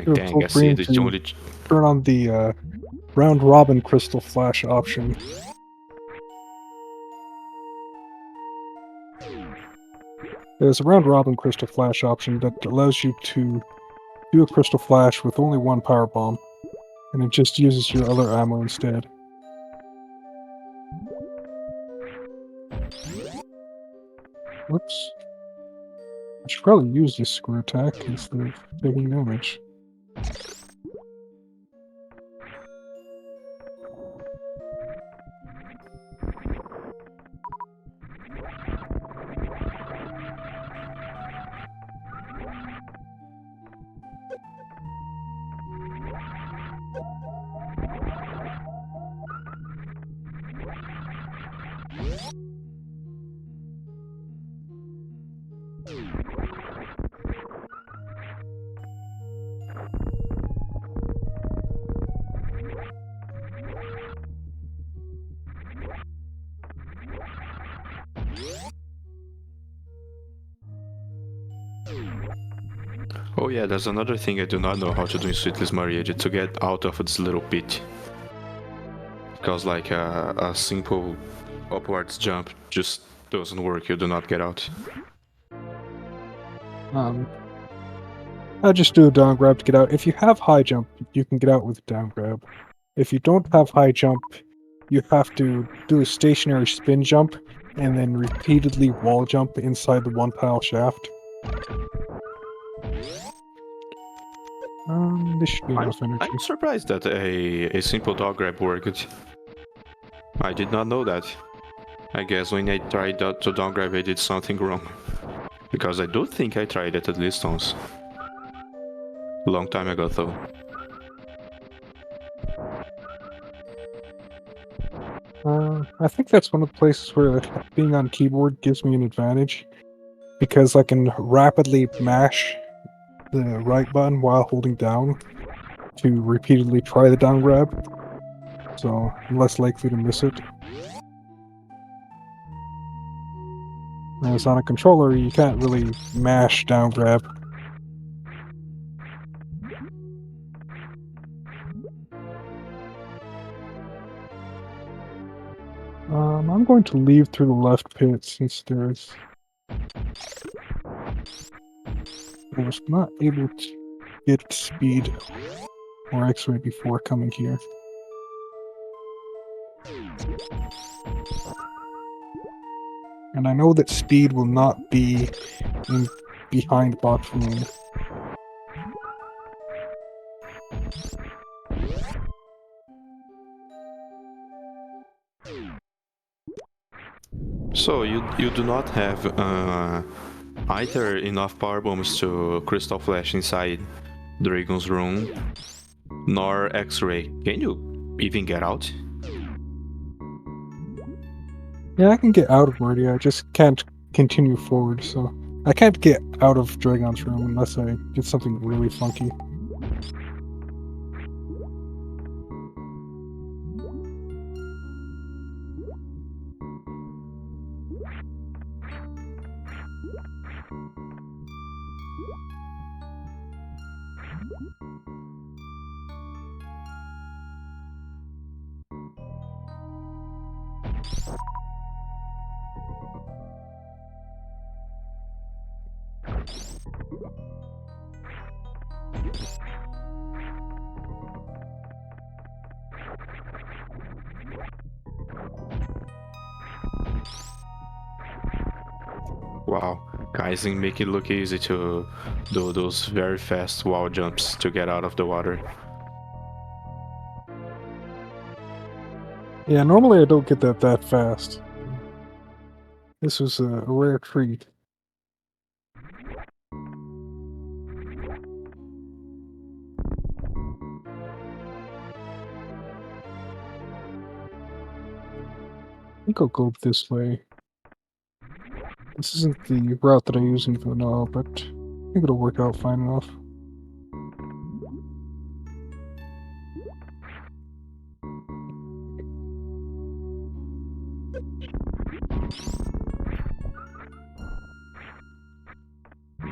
[SPEAKER 1] Should've
[SPEAKER 3] Dang, I
[SPEAKER 1] told
[SPEAKER 3] see
[SPEAKER 1] Reem
[SPEAKER 3] it. It's
[SPEAKER 1] to
[SPEAKER 3] only.
[SPEAKER 1] turn on the round robin crystal flash option. There's a round robin crystal flash option that allows you to do a crystal flash with only 1 power bomb, and it just uses your other ammo instead. Whoops. I should probably use this screw attack instead of taking damage.
[SPEAKER 3] Oh yeah, there's another thing I do not know how to do in Suitless Mariage to get out of this little pit. Because like a simple upwards jump just doesn't work, you do not get out.
[SPEAKER 1] I just do a down grab to get out. If you have high jump, you can get out with a down grab. If you don't have high jump, you have to do a stationary spin jump and then repeatedly wall jump inside the 1 pile shaft. This should be enough energy.
[SPEAKER 3] I'm surprised that a simple dog grab worked. I did not know that. I guess when I tried to down grab I did something wrong. Because I do think I tried it at least once. Long time ago though.
[SPEAKER 1] I think that's one of the places where being on keyboard gives me an advantage, because I can rapidly mash the right button while holding down to repeatedly try the down grab, so I'm less likely to miss it. Whereas on a controller, you can't really mash down grab. I'm going to leave through the left pit since I was not able to get speed or X-ray before coming here. And I know that speed will not be behind box room.
[SPEAKER 3] So you do not have either enough power bombs to crystal flash inside Dragon's room, nor X-ray. Can you even get out?
[SPEAKER 1] Yeah, I can get out of Meridia, I just can't continue forward, so I can't get out of Dragon's room unless I did something really funky.
[SPEAKER 3] Wow, guys, they make it look easy to do those very fast wall jumps to get out of the water.
[SPEAKER 1] Yeah, normally I don't get that fast. This was a rare treat. I think I'll go this way. This isn't the route that I use in vanilla, but I think it'll work out fine enough.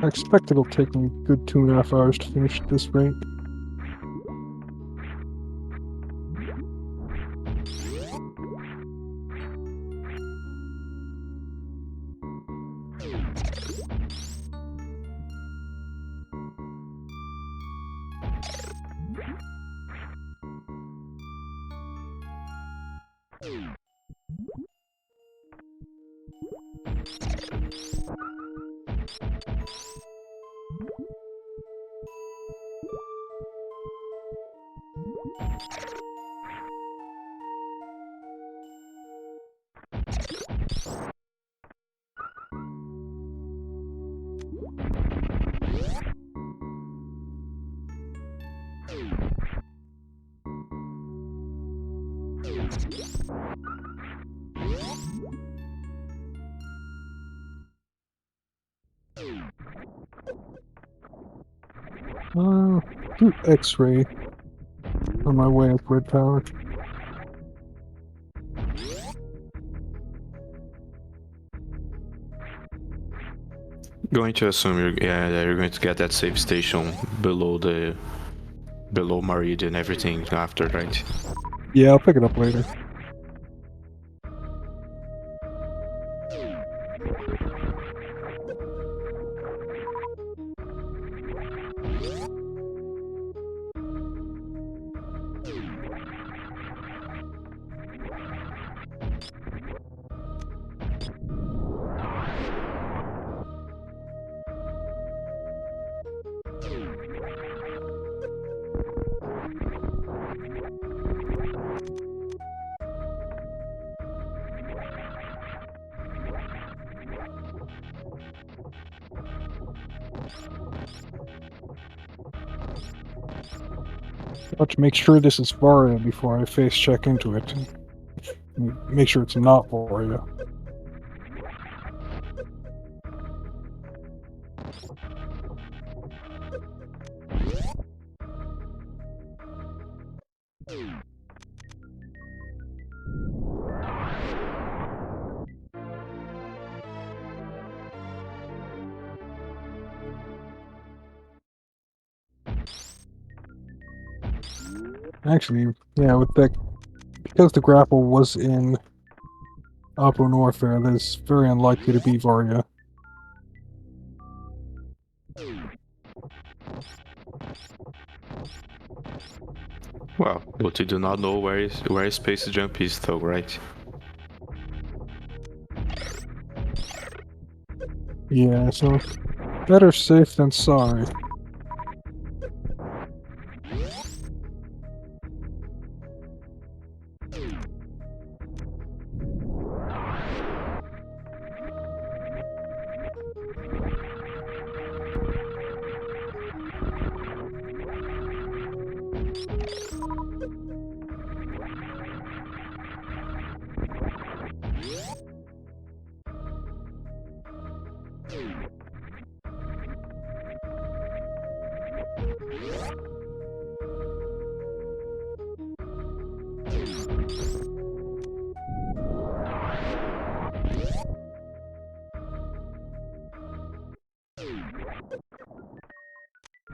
[SPEAKER 1] I expect it'll take me a good 2.5 hours to finish at this rate. Do X-ray on my way up Red Tower.
[SPEAKER 3] Going to assume that you're going to get that save station below Meridian and everything after, right?
[SPEAKER 1] Yeah, I'll pick it up later. I have to make sure this is Varia before I face check into it. Make sure it's not Varia. Actually, yeah, with that, because the grapple was in Opera Warfare, that's very unlikely to be Varia.
[SPEAKER 3] Well, but you do not know where Space Jump is, though, right?
[SPEAKER 1] Yeah, so better safe than sorry.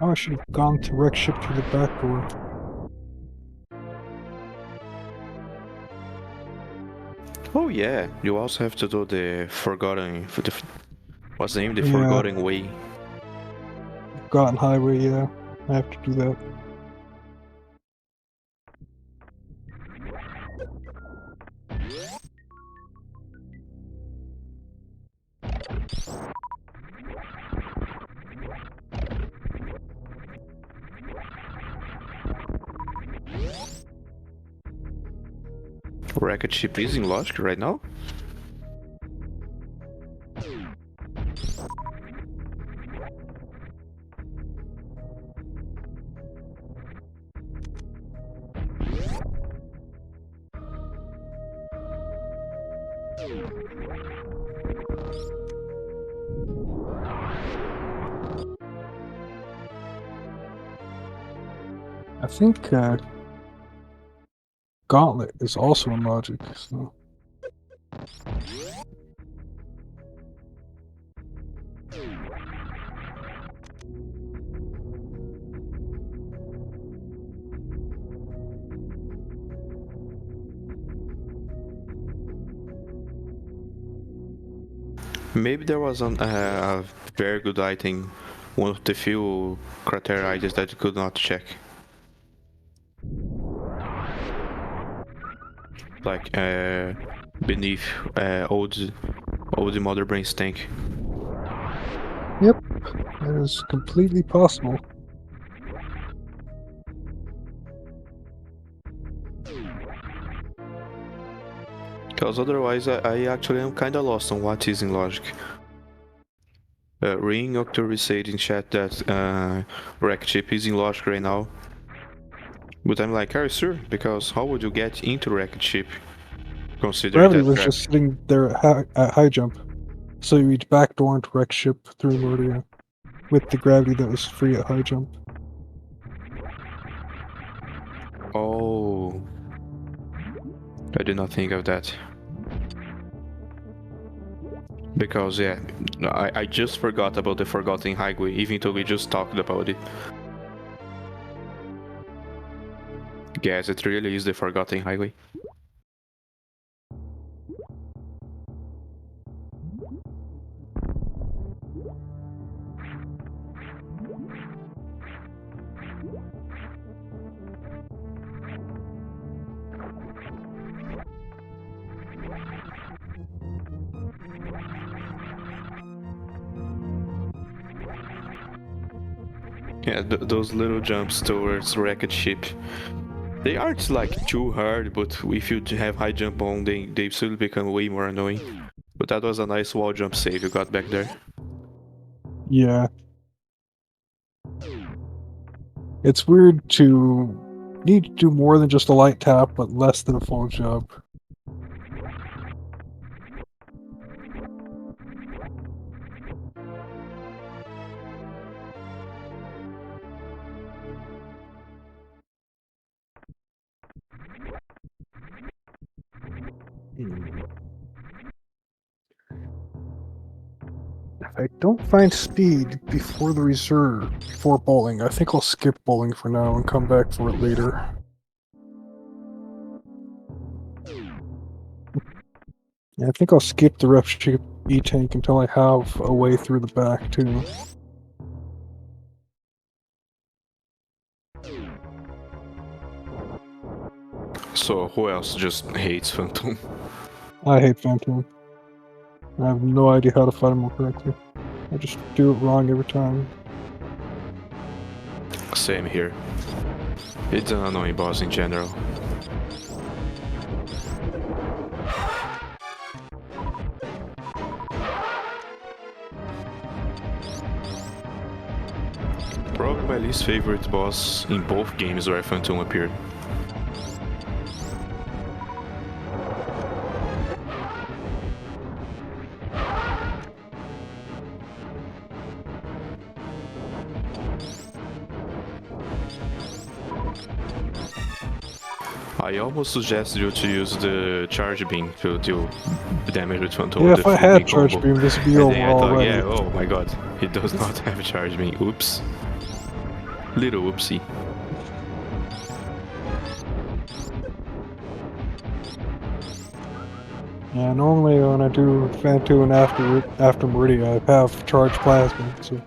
[SPEAKER 1] Oh, I should have gone to wreck ship through the back door.
[SPEAKER 3] Oh yeah, you also have to do the forgotten. What's the name? The
[SPEAKER 1] Yeah.
[SPEAKER 3] forgotten way.
[SPEAKER 1] Forgotten Highway, yeah. I have to do that.
[SPEAKER 3] Rocket ship is in logic right now.
[SPEAKER 1] I think Gauntlet is also in logic, so
[SPEAKER 3] Maybe there was a very good item, one of the few criteria items that you could not check. Like beneath old Mother Brain's tank.
[SPEAKER 1] that is completely possible.
[SPEAKER 3] Because otherwise I actually am kinda lost on what is in logic. Ring October said in chat that Wreck Chip is in logic right now. But I'm like, are you sure? Because how would you get into Wreck Chip? Considering
[SPEAKER 1] Gravity
[SPEAKER 3] that
[SPEAKER 1] was just sitting there at high jump, so you reach backdoor into wreck ship through Murdia with the gravity that was free at high jump.
[SPEAKER 3] Oh, I did not think of that. Because yeah, I just forgot about the Forgotten Highway, even though we just talked about it. Yes, it really is the Forgotten Highway. Yeah, those little jumps towards Wrecked Ship. They aren't like too hard, but if you have high jump on, they still become way more annoying. But that was a nice wall jump save you got back there.
[SPEAKER 1] Yeah. It's weird to need to do more than just a light tap, but less than a full jump. If I don't find speed before the reserve, before bowling, I think I'll skip bowling for now and come back for it later. Yeah, I think I'll skip the rep ship E-tank until I have a way through the back, too.
[SPEAKER 3] So who else just hates Phantom?
[SPEAKER 1] I hate Phantom. I have no idea how to fight him more correctly. I just do it wrong every time.
[SPEAKER 3] Same here. It's an annoying boss in general. Probably my least favorite boss in both games where Phantom appeared. I almost suggest you to use the charge beam to deal damage with Phantom.
[SPEAKER 1] Yeah,
[SPEAKER 3] with
[SPEAKER 1] if
[SPEAKER 3] the
[SPEAKER 1] I
[SPEAKER 3] full
[SPEAKER 1] had
[SPEAKER 3] combo.
[SPEAKER 1] charge beam, this would be
[SPEAKER 3] And
[SPEAKER 1] over
[SPEAKER 3] then I thought,
[SPEAKER 1] already.
[SPEAKER 3] yeah, oh my god, he does not have charge beam. Oops. Little whoopsie.
[SPEAKER 1] Yeah, normally when I do Fan 2 and after Meridia, I have charged plasma, so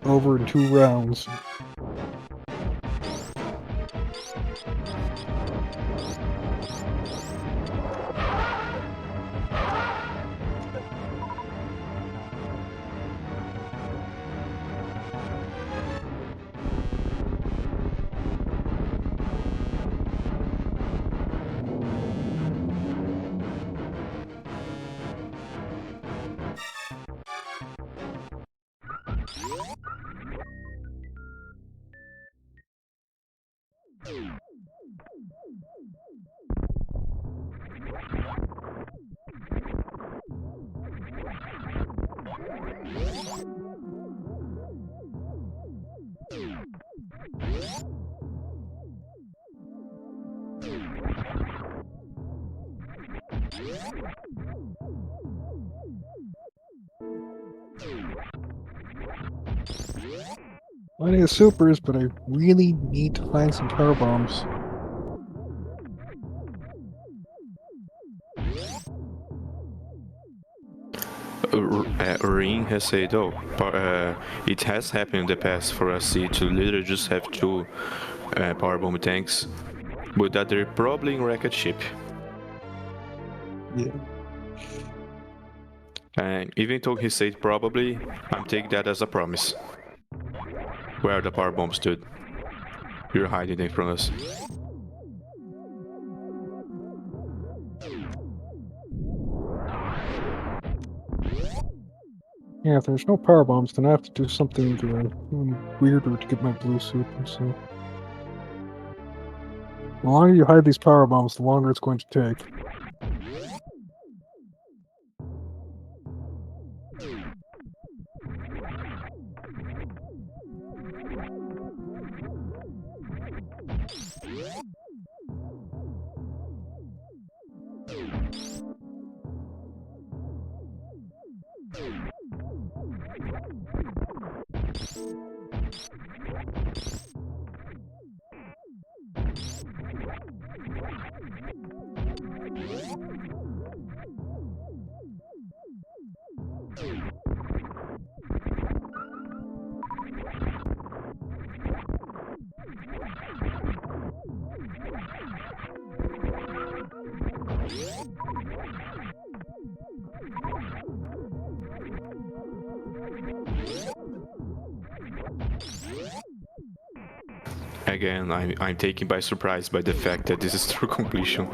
[SPEAKER 1] over in 2 rounds. Plenty of supers, but I really need to find some power bombs.
[SPEAKER 3] Ring has said, oh, it has happened in the past for us to literally just have 2 power bomb tanks, but that they're probably in wrecked ship.
[SPEAKER 1] Yeah.
[SPEAKER 3] And even though he said probably, I'm taking that as a promise. Where are the power bombs, dude? You're hiding them from us.
[SPEAKER 1] Yeah, if there's no power bombs, then I have to do something weirder to get my blue suit, and so... The longer you hide these power bombs, the longer it's going to take.
[SPEAKER 3] Again, I'm taken by surprise by the fact that this is true completion.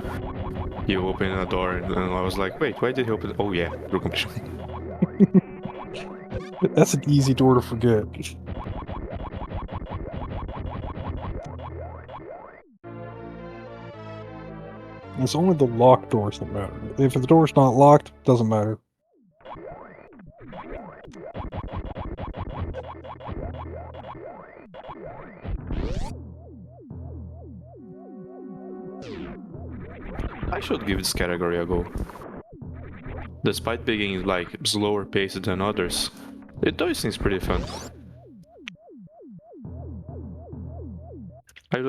[SPEAKER 3] You open a door and I was like, wait, why did he open? Oh yeah, true completion.
[SPEAKER 1] That's an easy door to forget. It's only the locked doors that matter. If the door's not locked, it doesn't matter.
[SPEAKER 3] I should give this category a go. Despite being like slower paced than others, it does seems pretty fun. I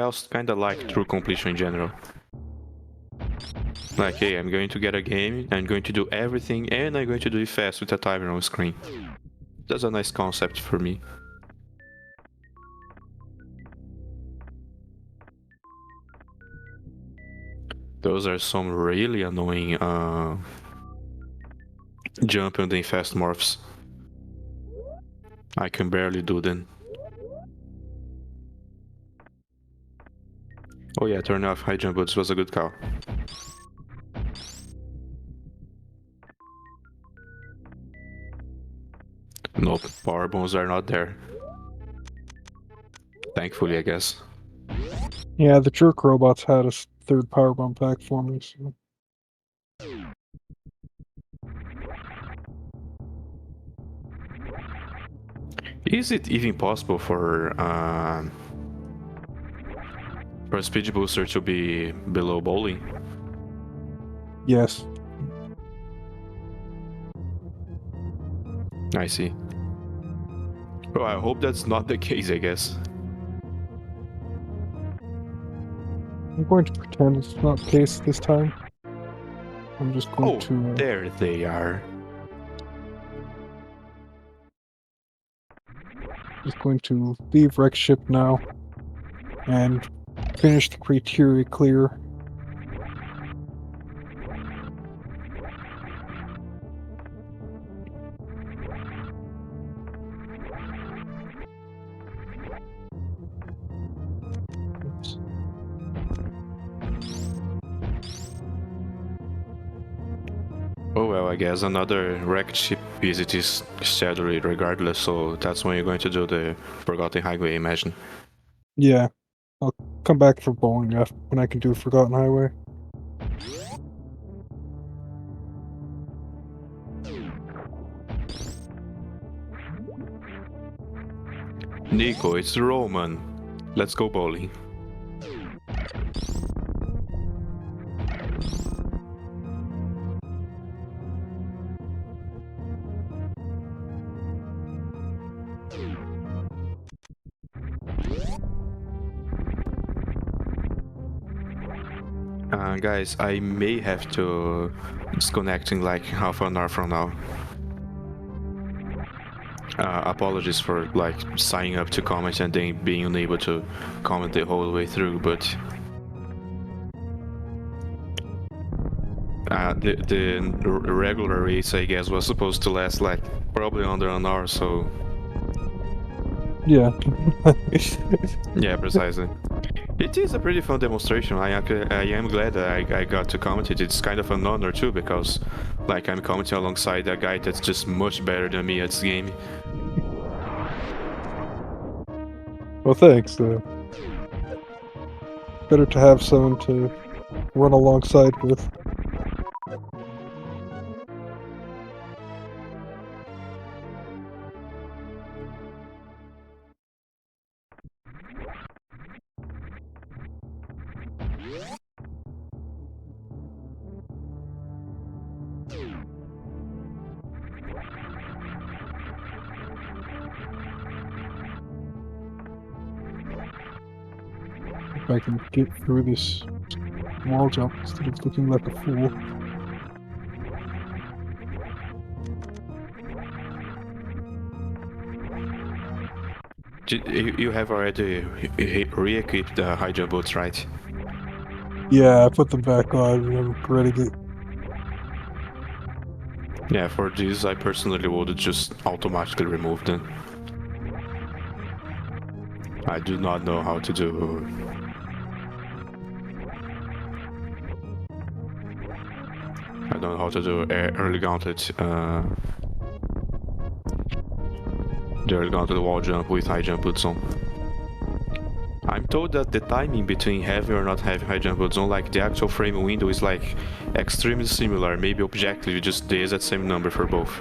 [SPEAKER 3] also kinda like true completion in general. Like, hey, I'm going to get a game, I'm going to do everything, and I'm going to do it fast with a timer on screen. That's a nice concept for me. Those are some really annoying jump and then fast morphs. I can barely do them. Oh yeah, turn off high jump boots was a good call. Nope, power bombs are not there. Thankfully, I guess.
[SPEAKER 1] Yeah, the jerk robots had a third power bomb pack for me, so...
[SPEAKER 3] Is it even possible for a speed booster to be below bowling?
[SPEAKER 1] Yes.
[SPEAKER 3] I see. Well, I hope that's not the case, I guess.
[SPEAKER 1] I'm going to pretend it's not the case this time. I'm just going
[SPEAKER 3] Oh,
[SPEAKER 1] to.
[SPEAKER 3] there they are.
[SPEAKER 1] Just going to leave wreck ship now and finish the criteria clear. Oops.
[SPEAKER 3] Oh well, I guess another wrecked ship visit is scheduled regardless, so that's when you're going to do the Forgotten Highway, I imagine.
[SPEAKER 1] Yeah, I'll come back for bowling after when I can do Forgotten Highway.
[SPEAKER 3] Nico, it's Roman. Let's go bowling. Guys, I may have to disconnect in like half an hour from now. Apologies for like signing up to comment and then being unable to comment the whole way through, but the regular race, I guess, was supposed to last like probably under an hour, so
[SPEAKER 1] Yeah.
[SPEAKER 3] yeah, precisely. It is a pretty fun demonstration. I am glad that I got to comment it. It's kind of an honor too, because like I'm commenting alongside a guy that's just much better than me at this game.
[SPEAKER 1] Well, thanks. Better to have someone to run alongside with. If I can get through this wall jump instead of looking like a fool.
[SPEAKER 3] You have already re-equipped the high jump boots, right?
[SPEAKER 1] Yeah, I put them back on and I'm regretting it.
[SPEAKER 3] Yeah, for this I personally would just automatically remove them. I do not know how to do. I don't know how to do early gauntlet. The early gauntlet wall jump with high jump boots on. I'm told that the timing between heavy or not heavy high jump boots on, like the actual frame window, is like extremely similar. Maybe objectively just the exact same number for both.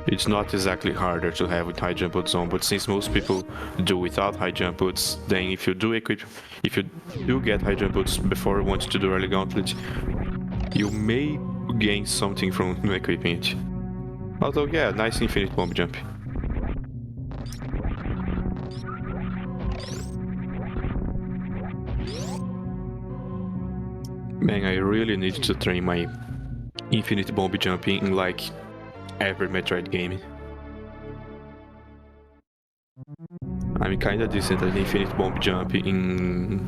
[SPEAKER 3] It's not exactly harder to have with high jump boots on, but since most people do without high jump boots, then if you do get high jump boots before wanting to do early gauntlet, you may gain something from equipping it. Although yeah, nice infinite bomb jump. Man, I really need to train my infinite bomb jumping in like every Metroid game. I'm kinda decent at infinite bomb jump in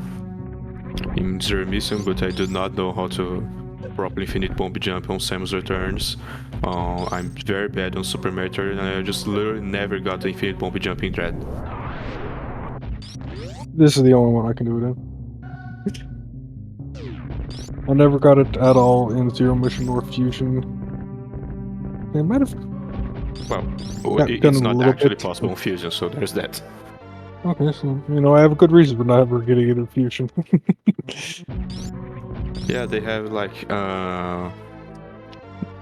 [SPEAKER 3] Zero Mission, but I do not know how to properly infinite bomb jump on Samus Returns. I'm very bad on Super Metroid, and I just literally never got the infinite bomb jump in Dread.
[SPEAKER 1] This is the only one I can do it in. I never got it at all in Zero Mission or Fusion. I might have.
[SPEAKER 3] Well,
[SPEAKER 1] Got
[SPEAKER 3] it's
[SPEAKER 1] done a
[SPEAKER 3] not
[SPEAKER 1] little
[SPEAKER 3] actually
[SPEAKER 1] bit,
[SPEAKER 3] possible in Fusion, so there's that.
[SPEAKER 1] Okay, so I have a good reason for never getting it in Fusion.
[SPEAKER 3] Yeah, they have like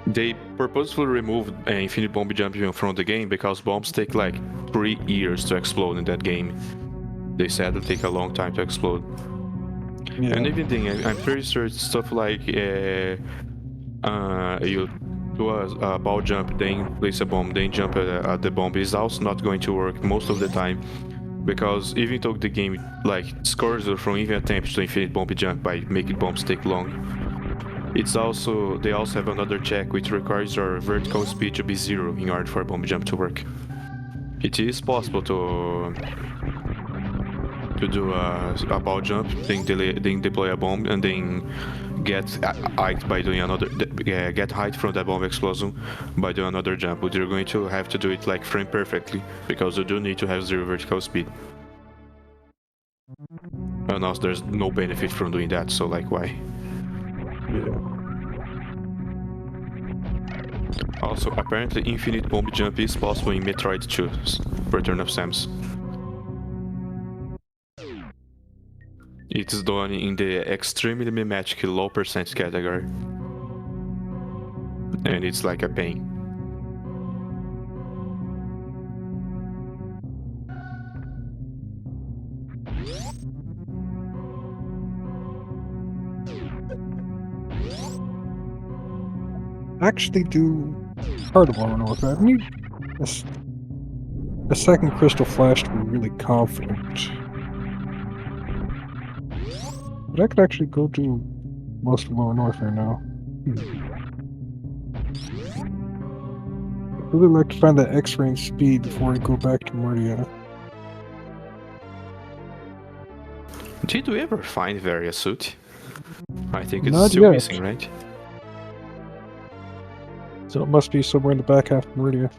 [SPEAKER 3] they purposefully removed infinite bomb jumping from the game because bombs take like 3 years to explode in that game. They said they take a long time to explode.
[SPEAKER 1] Yeah.
[SPEAKER 3] And even then, I'm pretty sure it's stuff like you do a ball jump, then place a bomb, then jump at the bomb is also not going to work most of the time, because even though the game like scores you from even attempts to infinite bomb jump by making bombs take long. They also have another check which requires your vertical speed to be 0 in order for a bomb jump to work. It is possible to do a ball jump, then deploy a bomb, and then get height by doing another get height from that bomb explosion by doing another jump. But you're going to have to do it like frame perfectly because you do need to have 0 vertical speed. And also, there's no benefit from doing that, so like why?
[SPEAKER 1] Yeah.
[SPEAKER 3] Also, apparently, infinite bomb jump is possible in Metroid 2, Return of Samus. It's done in the extremely mimetic low percent category. And it's like a pain.
[SPEAKER 1] Actually, do part of Lower North. I need a second Crystal Flash to be really confident. But I could actually go do most of Lower North right now. I'd really like to find that X-range speed before I go back to Murdia.
[SPEAKER 3] Did we ever find Various suit? I think it's
[SPEAKER 1] Not
[SPEAKER 3] still
[SPEAKER 1] yet.
[SPEAKER 3] missing, right?
[SPEAKER 1] So it must be somewhere in the back half of Murdia.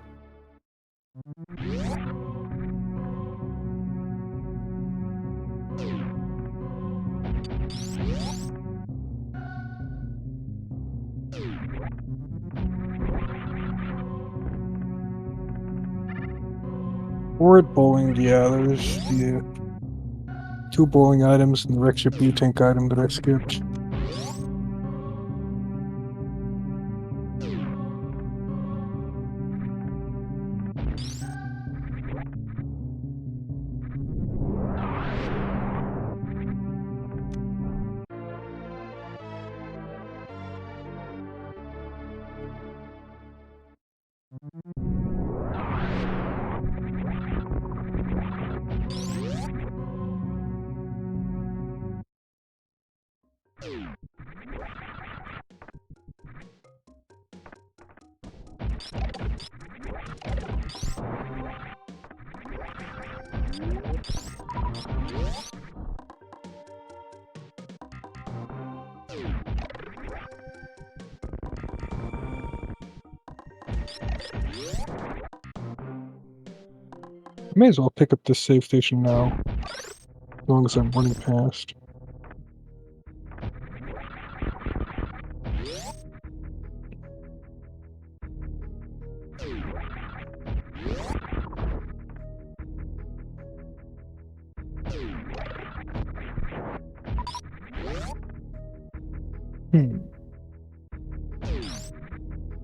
[SPEAKER 1] Or at bowling, yeah, there's the 2 bowling items and the Rexia B-Tank item that I skipped. I may as well pick up this save station now, as long as I'm running past.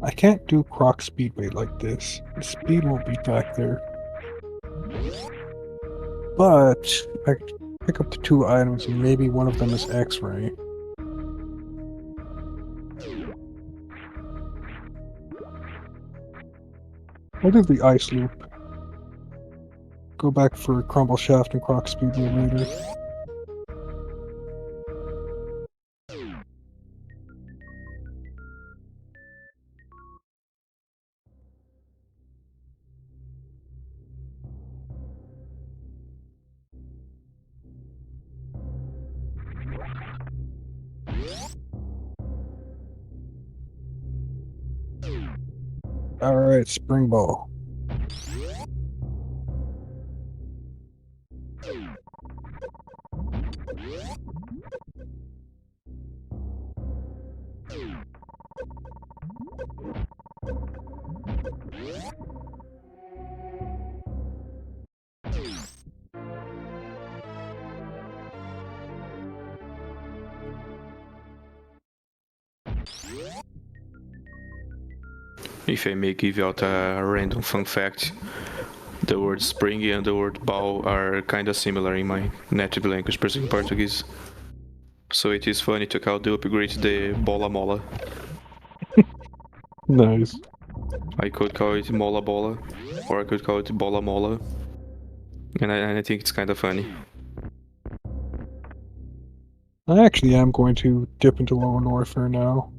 [SPEAKER 1] I can't do Croc Speedway like this. The speed won't be back there. But I could pick up the 2 items and maybe one of them is X-Ray. I'll do the Ice Loop. Go back for Crumble Shaft and Croc Speedway later. Alright, Spring Ball.
[SPEAKER 3] If I may give out a random fun fact, the word spring and the word ball are kinda similar in my native language, Brazilian Portuguese. So it is funny to call the upgrade the bola mola.
[SPEAKER 1] Nice.
[SPEAKER 3] I could call it mola bola, or I could call it bola mola. And I think it's kinda funny.
[SPEAKER 1] I actually am going to dip into Lower North for now.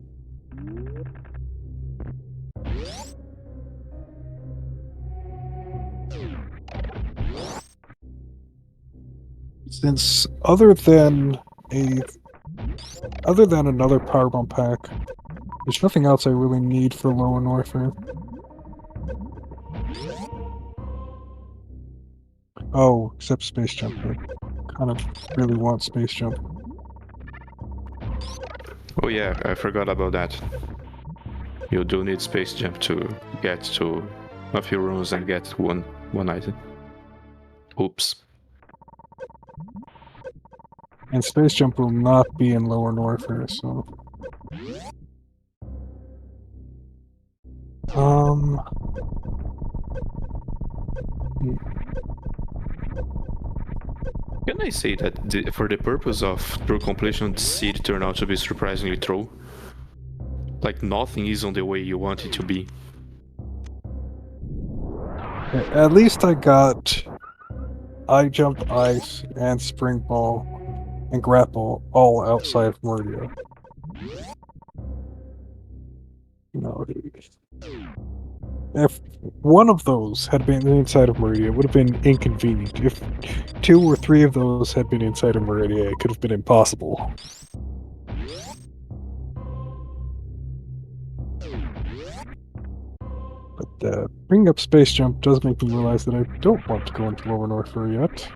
[SPEAKER 1] Since other than another power bomb pack, there's nothing else I really need for Lower North Earth. Oh, except Space Jump. I kind of really want Space Jump.
[SPEAKER 3] Oh yeah, I forgot about that. You do need space jump to get to a few rooms and get one item. Oops.
[SPEAKER 1] And Space Jump will not be in Lower North Earth, so...
[SPEAKER 3] Can I say that for the purpose of true completion, the seed turned out to be surprisingly true? Like nothing is on the way you want it to be.
[SPEAKER 1] At least I got I Jump, Ice, and Spring Ball, and Grapple all outside of Meridia. No, if one of those had been inside of Meridia, it would have been inconvenient. If 2 or 3 of those had been inside of Meridia, it could have been impossible. But bringing up Space Jump does make me realize that I don't want to go into Lower North Earth yet.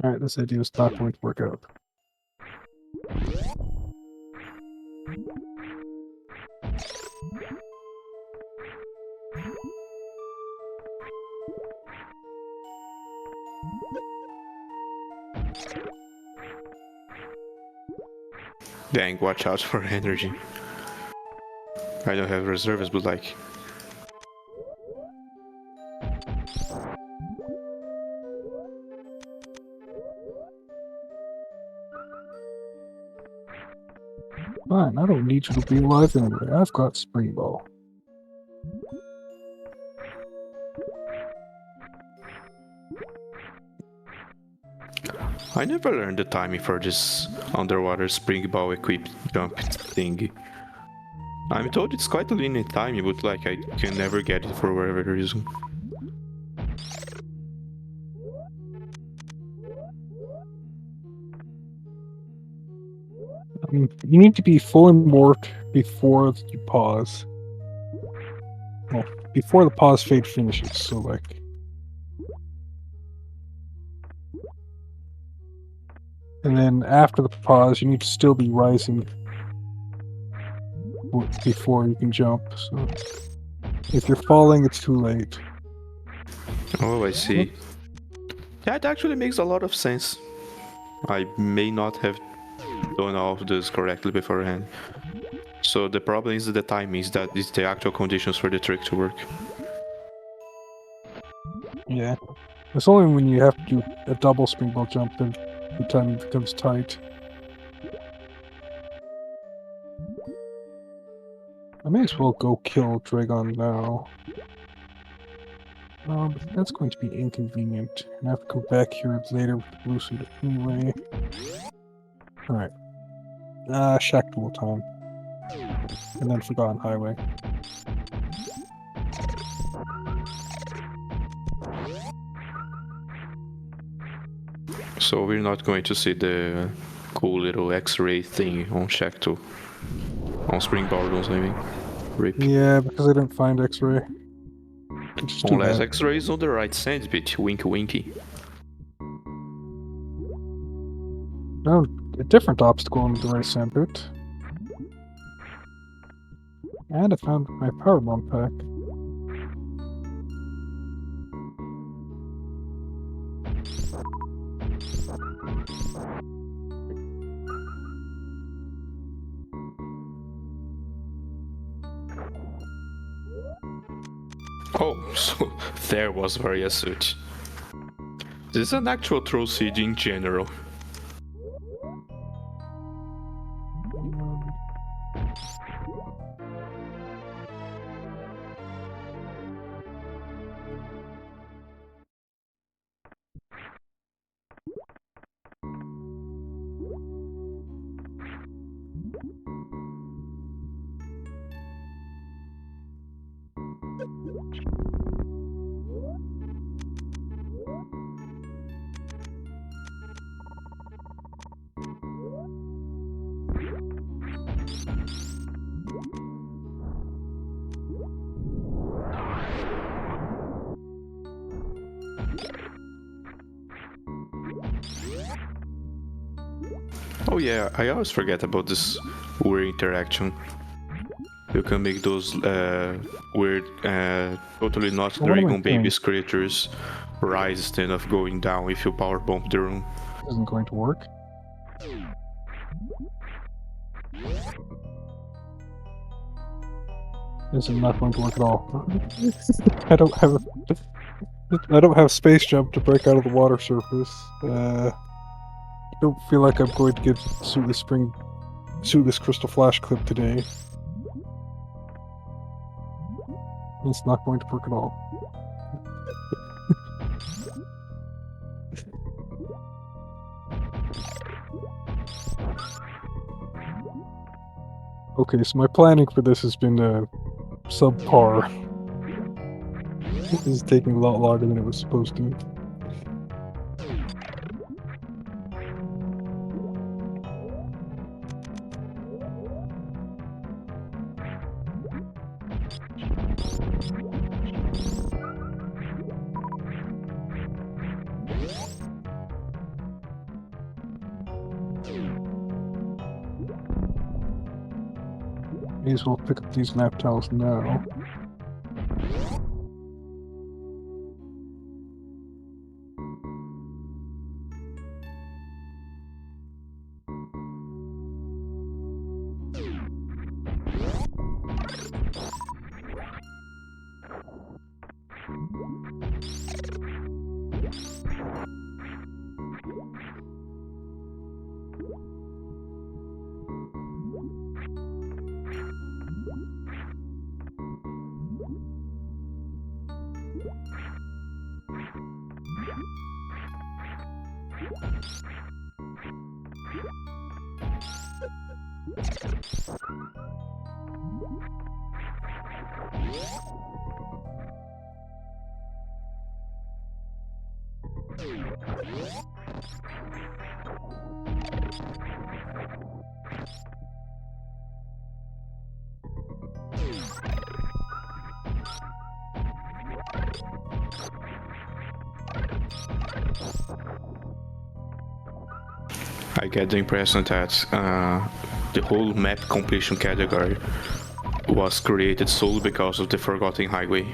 [SPEAKER 1] Alright, this idea is not going to work out.
[SPEAKER 3] Dang, watch out for energy. I don't have reserves, but like...
[SPEAKER 1] Fine, I don't need you to be alive anyway. I've got Spring Ball.
[SPEAKER 3] I never learned the timing for this underwater spring ball equipped jump thingy. I'm told it's quite a linear timing, but like I can never get it for whatever reason.
[SPEAKER 1] You need to be fully morphed before you pause. Well, before the pause fade finishes, so like... And then after the pause, you need to still be rising before you can jump, so... If you're falling, it's too late.
[SPEAKER 3] Oh, I see. That actually makes a lot of sense. I may not have done all of this correctly beforehand. So the problem is the timing, that it's the actual conditions for the trick to work.
[SPEAKER 1] Yeah. It's only when you have to do a double springboard jump that the timing becomes tight. I may as well go kill Dragon now. But that's going to be inconvenient. And I have to come back here later with the blue suit anyway. Alright. Shack Duel time. And then Forgotten Highway.
[SPEAKER 3] So we're not going to see the cool little X-ray thing on Shack 2. On Spring Borders, I mean. RIP.
[SPEAKER 1] Yeah, because I didn't find X-Ray. Which is too
[SPEAKER 3] Unless
[SPEAKER 1] bad.
[SPEAKER 3] X-ray is on the right sandpit, winky winky.
[SPEAKER 1] No, a different obstacle on the right sandpit. And I found my power bomb pack.
[SPEAKER 3] Oh, so there was Varia suit. This is an actual troll seed in general. Oh yeah, I always forget about this weird interaction. You can make those weird, totally not
[SPEAKER 1] Well, what am I
[SPEAKER 3] Dragon
[SPEAKER 1] doing?
[SPEAKER 3] Babies creatures rise instead of going down if you power bomb the room.
[SPEAKER 1] This isn't going to work. This is not going to work at all. I don't have space jump to break out of the water surface. I don't feel like I'm going to get Suitless Crystal Flash clip today. It's not going to work at all. Okay, so my planning for this has been subpar. This is taking a lot longer than it was supposed to. May as well pick up these map tiles now.
[SPEAKER 3] I get the impression that the whole map completion category was created solely because of the Forgotten Highway.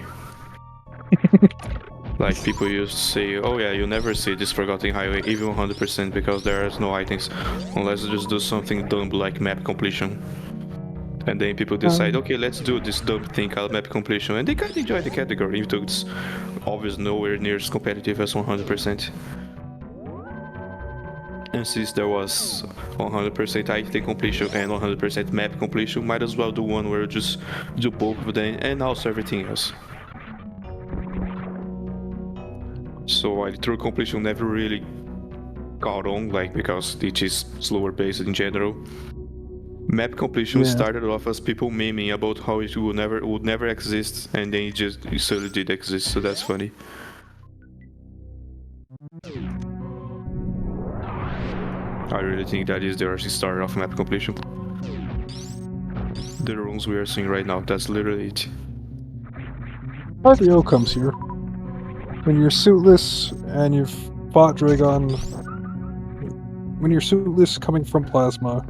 [SPEAKER 3] Like people used to say, oh yeah, you never see this Forgotten Highway even 100% because there's no items unless you just do something dumb like map completion. And then people decide, okay, let's do this dumb thing called map completion, and they kind of enjoy the category, even though it's obviously nowhere near as competitive as 100%. And since there was 100% item completion and 100% map completion, might as well do one where you just do both of them and also everything else. So while true completion never really caught on, like because it is slower paced in general. Map completion started off as people memeing about how it would never exist, and then it slowly did exist. So that's funny. I really think that is the origin story of map completion. The runes we are seeing right now, that's literally it.
[SPEAKER 1] RDO comes here. When you're suitless and you've fought Dragon, when you're suitless coming from Plasma,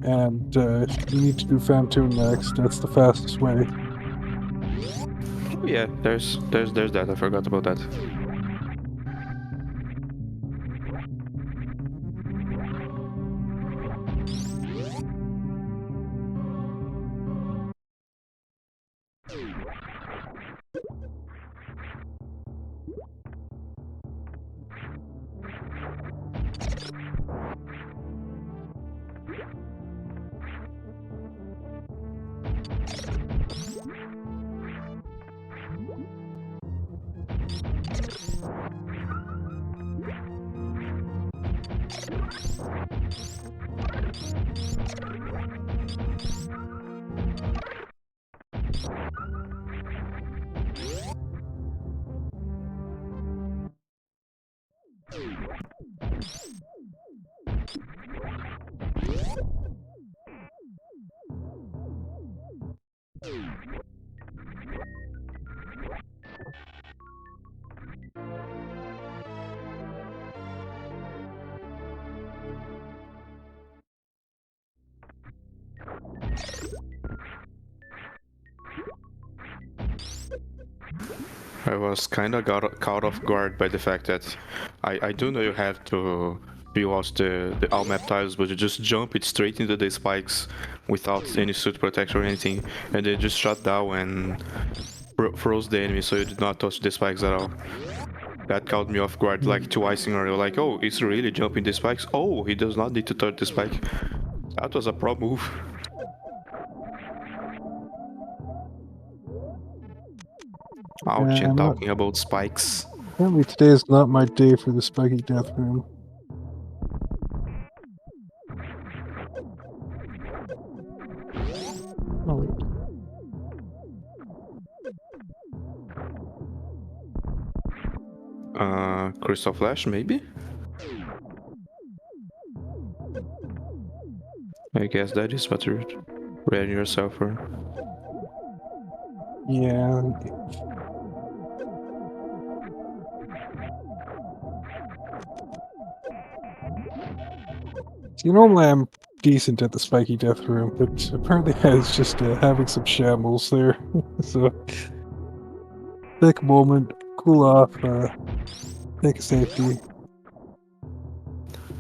[SPEAKER 1] and you need to do Famtoon next, that's the fastest way.
[SPEAKER 3] Oh yeah, there's that. I forgot about that. I was kind of caught off guard by the fact that I do know you have to peel out the all map tiles, but you just jump it straight into the spikes without any suit protector or anything, and they just shut down and froze the enemy, so you did not touch the spikes at all. That caught me off guard like twice in a row. Like, oh, he's really jumping the spikes. Oh, he does not need to touch the spike. That was a pro move. Ouch, and talking about spikes.
[SPEAKER 1] Apparently today is not my day for the spiky death room. Oh, wait.
[SPEAKER 3] Crystal Flash, maybe? I guess that is what you're readying yourself for.
[SPEAKER 1] Yeah. See, normally I'm decent at the spiky death room, but apparently I was just having some shambles there. So, take a moment, cool off, take a safety.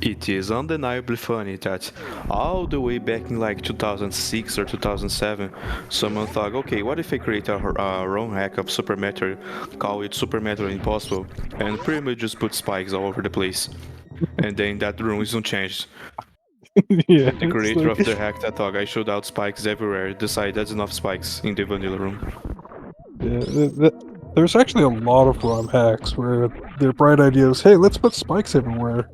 [SPEAKER 3] It is undeniably funny that all the way back in like 2006 or 2007, someone thought, okay, what if I create a ROM hack of Super Metroid, call it Super Metroid Impossible, and pretty much just put spikes all over the place. And then that ROM isn't changed.
[SPEAKER 1] Yeah,
[SPEAKER 3] The
[SPEAKER 1] it's
[SPEAKER 3] creator
[SPEAKER 1] like,
[SPEAKER 3] of the hack that thought I should out spikes everywhere decided that's enough spikes in the vanilla room.
[SPEAKER 1] yeah, there's actually a lot of ROM hacks where their bright idea was, hey, let's put spikes everywhere.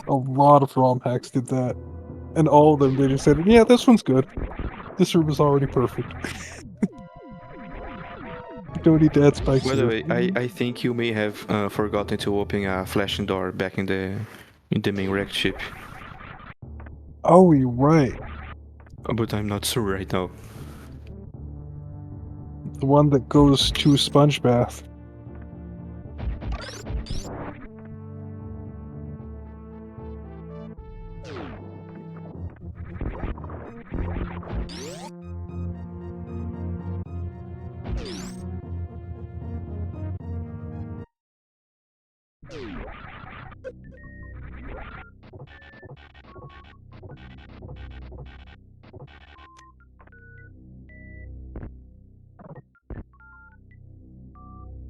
[SPEAKER 1] A lot of ROM hacks did that. And all of them, they just said, yeah, this one's good. This room is already perfect. You don't need to add spikes
[SPEAKER 3] By the
[SPEAKER 1] here.
[SPEAKER 3] way, I think you may have forgotten to open a flashing door back in the main wrecked ship.
[SPEAKER 1] Oh, you're right.
[SPEAKER 3] But I'm not sure right now.
[SPEAKER 1] The one that goes to Sponge Bath.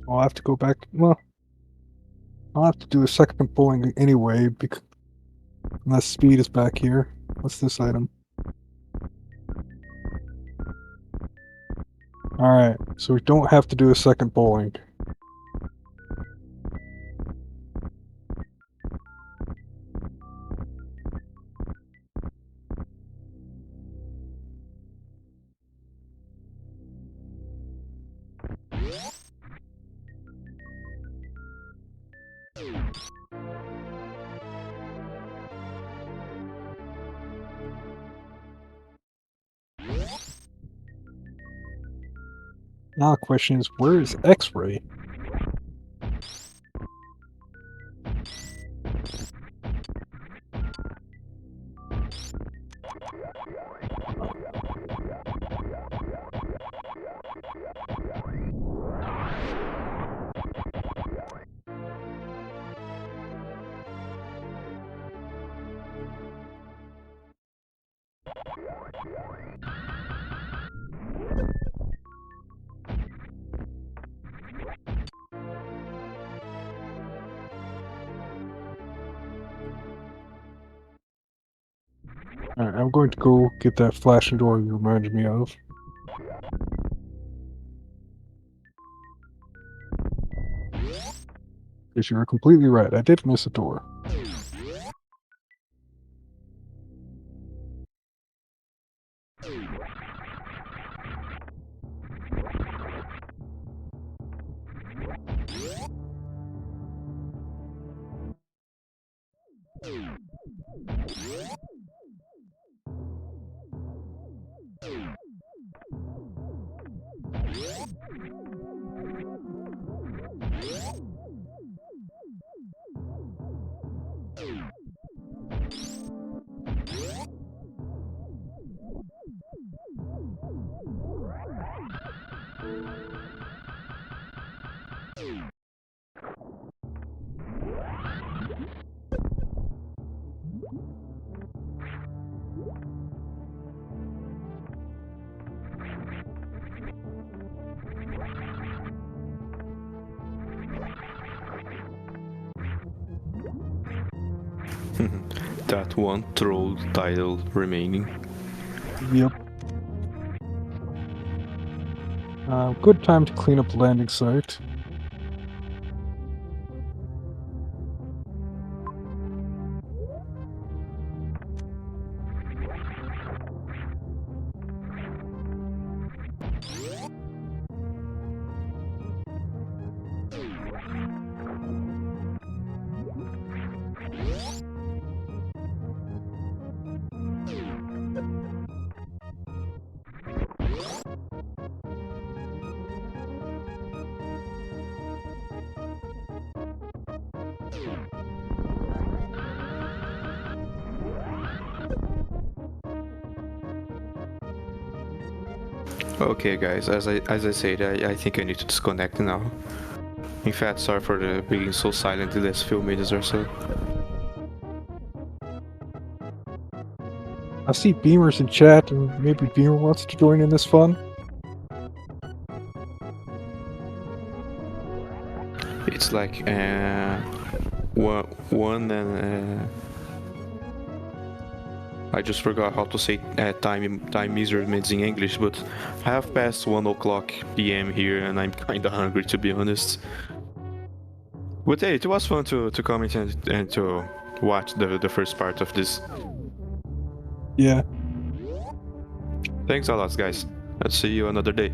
[SPEAKER 1] I'll have to go back. Well, I'll have to do a second pulling anyway, because unless speed is back here. What's this item? Alright, so we don't have to do a second bowling. Now the question is, where is X-Ray? Alright, I'm going to go get that flashing door you reminded me of. Because you were completely right, I did miss a door.
[SPEAKER 3] That one troll title remaining.
[SPEAKER 1] Yep. Good time to clean up the landing site.
[SPEAKER 3] Okay, guys, as I said, I think I need to disconnect now. In fact, sorry for being so silent the last few minutes or so.
[SPEAKER 1] I see Beamer's in chat, and maybe Beamer wants to join in this fun.
[SPEAKER 3] It's like one and I just forgot how to say time measurements in English, but half past 1 o'clock p.m. here, and I'm kinda hungry to be honest. But hey, it was fun to comment and to watch the first part of this.
[SPEAKER 1] Yeah.
[SPEAKER 3] Thanks a lot, guys. I'll see you another day.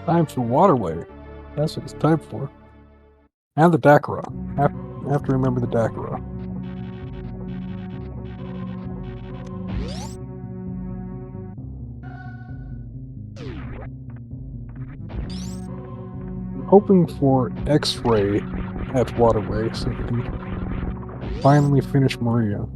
[SPEAKER 1] Time for Waterway. That's what it's time for. And the Dakara. I have to remember the Dakara. I'm hoping for X-ray at Waterway so we can finally finish Maria.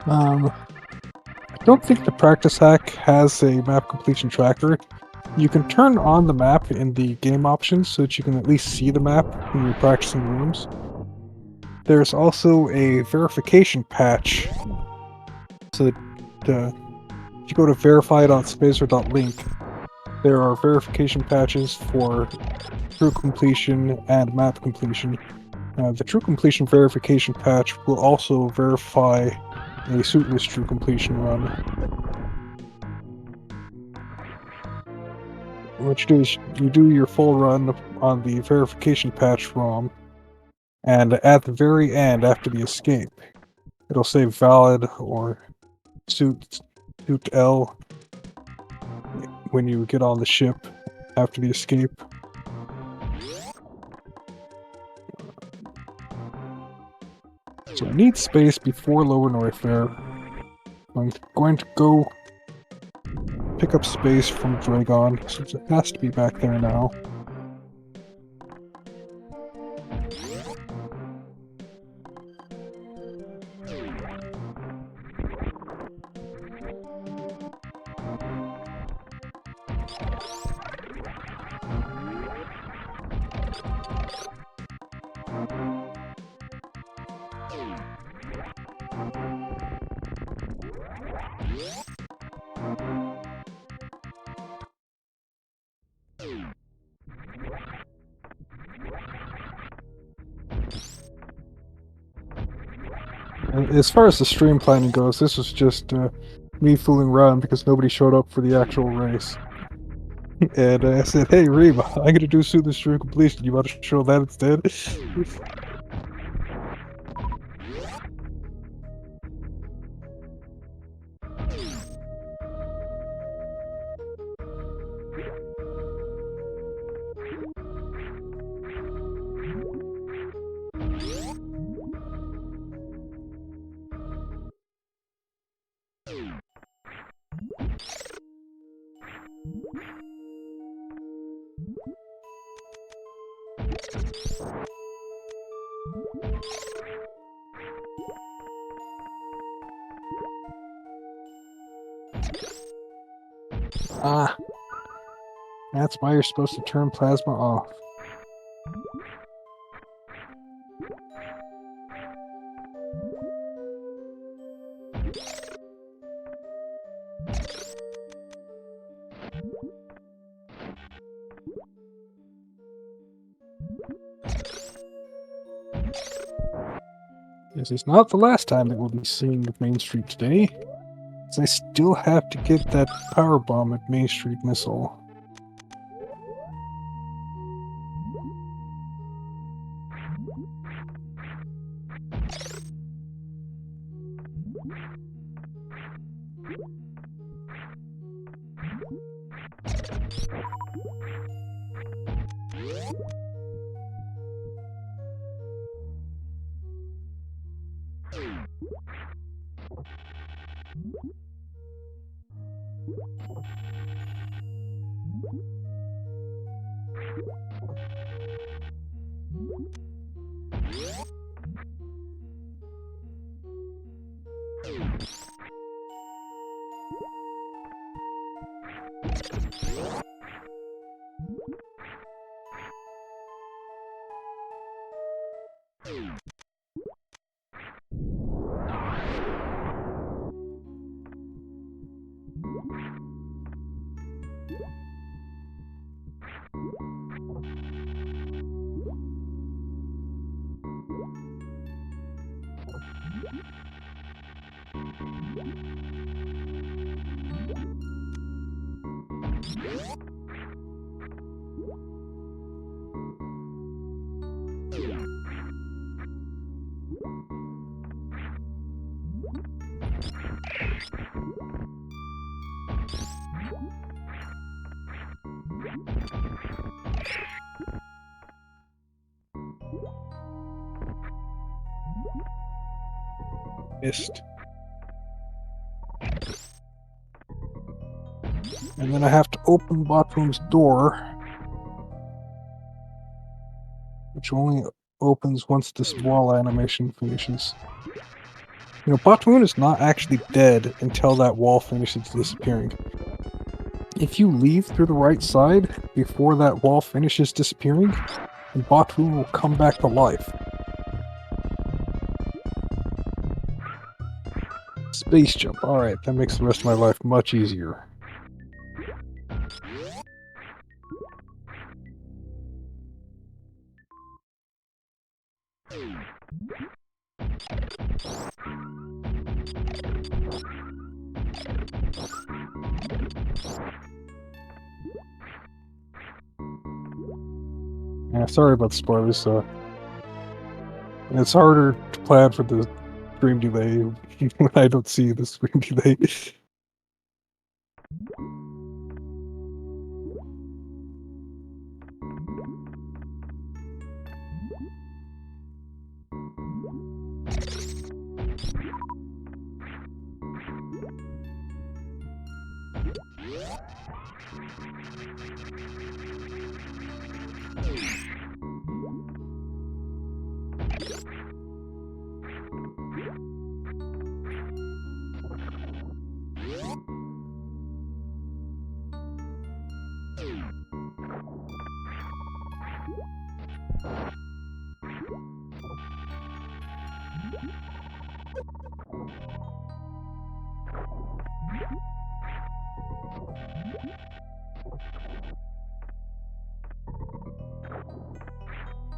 [SPEAKER 2] I don't think the practice hack has a map completion tracker. You can turn on the map in the game options so that you can at least see the map when you're practicing rooms. There's also a verification patch. So that if you go to verify.spacer.link, there are verification patches for true completion and map completion. The true completion verification patch will also verify a Suitless true completion run. What you do is you do your full run on the verification patch ROM, and at the very end, after the escape, it'll say valid or suit L when you get on the ship after the escape. So I need space before Lower Norfair. I'm going to go pick up space from Dragon, since it has to be back there now. As far as the stream planning goes, this was just me fooling around because nobody showed up for the actual race. And I said, hey Reem, I'm gonna do the stream completion. You want to show that instead? Ah, that's why you're supposed to turn plasma off. This is not the last time that we'll be seeing Main Street today, as I still have to get that power bomb at Main Street Missile. Missed. And then I have to open Batum's door, which only opens once this wall animation finishes. You know, Batoon is not actually dead until that wall finishes disappearing. If you leave through the right side before that wall finishes disappearing, then Batoon will come back to life. Space jump. Alright, that makes the rest of my life much easier. Yeah, sorry about the spoilers, it's harder to plan for the stream delay when I don't see the stream delay.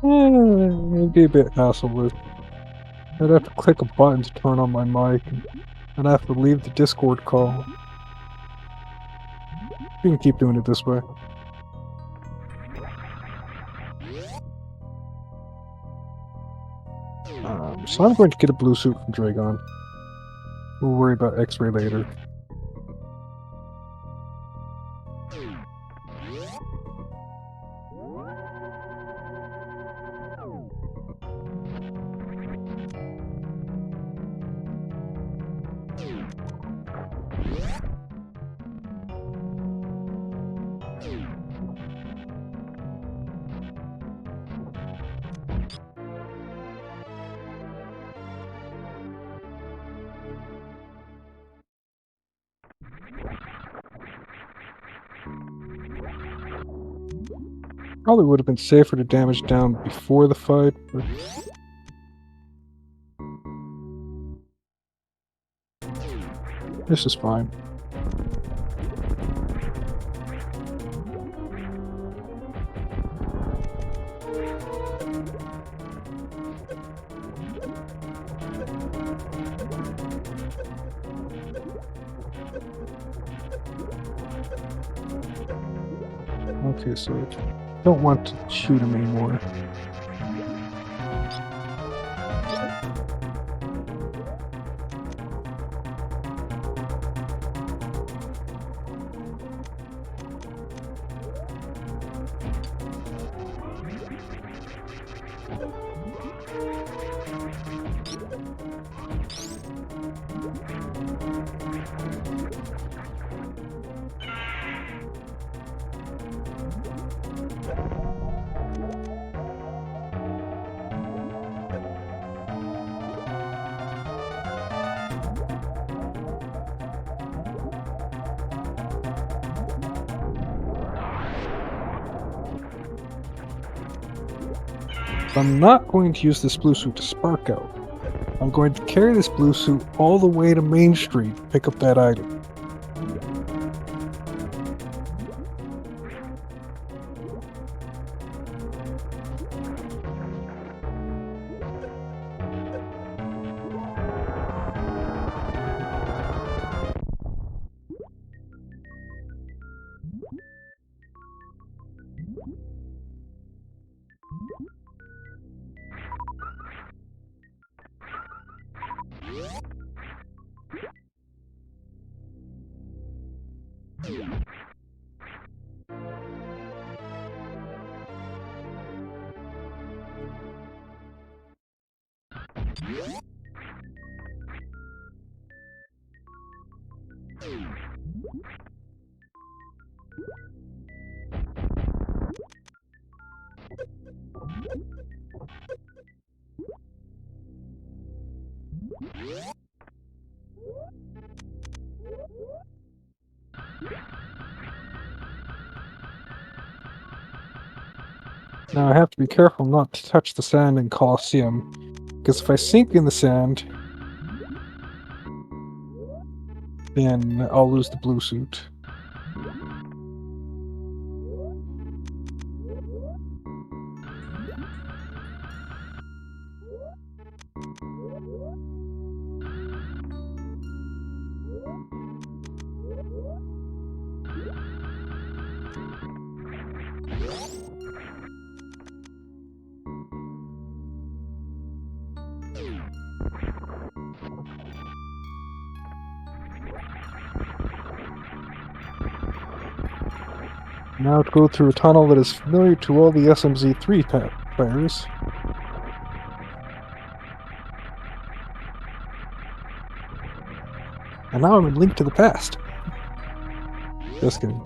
[SPEAKER 2] It'd be a bit hassle. I'd have to click a button to turn on my mic, and I'd have to leave the Discord call. We can keep doing it this way. So I'm going to get a blue suit from Dragon. We'll worry about X-ray later. Probably would have been safer to damage down before the fight, but this is fine. Okay, so I don't want to shoot him anymore. I'm not going to use this blue suit to spark out. I'm going to carry this blue suit all the way to Main Street to pick up that item. Now I have to be careful not to touch the sand in Colosseum, because if I sink in the sand, then I'll lose the blue suit. Now to go through a tunnel that is familiar to all the SMZ3 players. And now I'm in Link to the Past. Just kidding.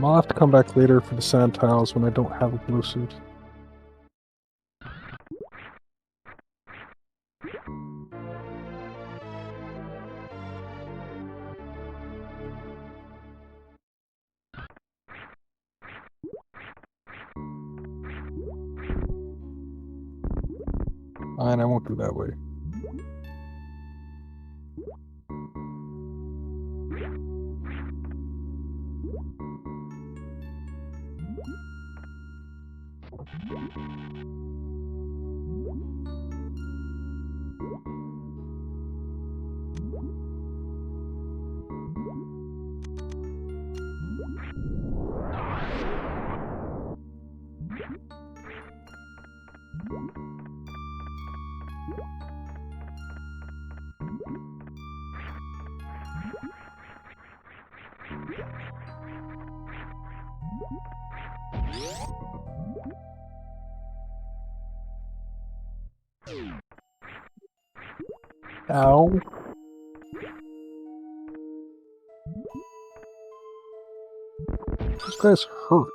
[SPEAKER 2] I'll have to come back later for the sand tiles when I don't have a blue suit. And I won't go that way. Ow. This guy's hurt.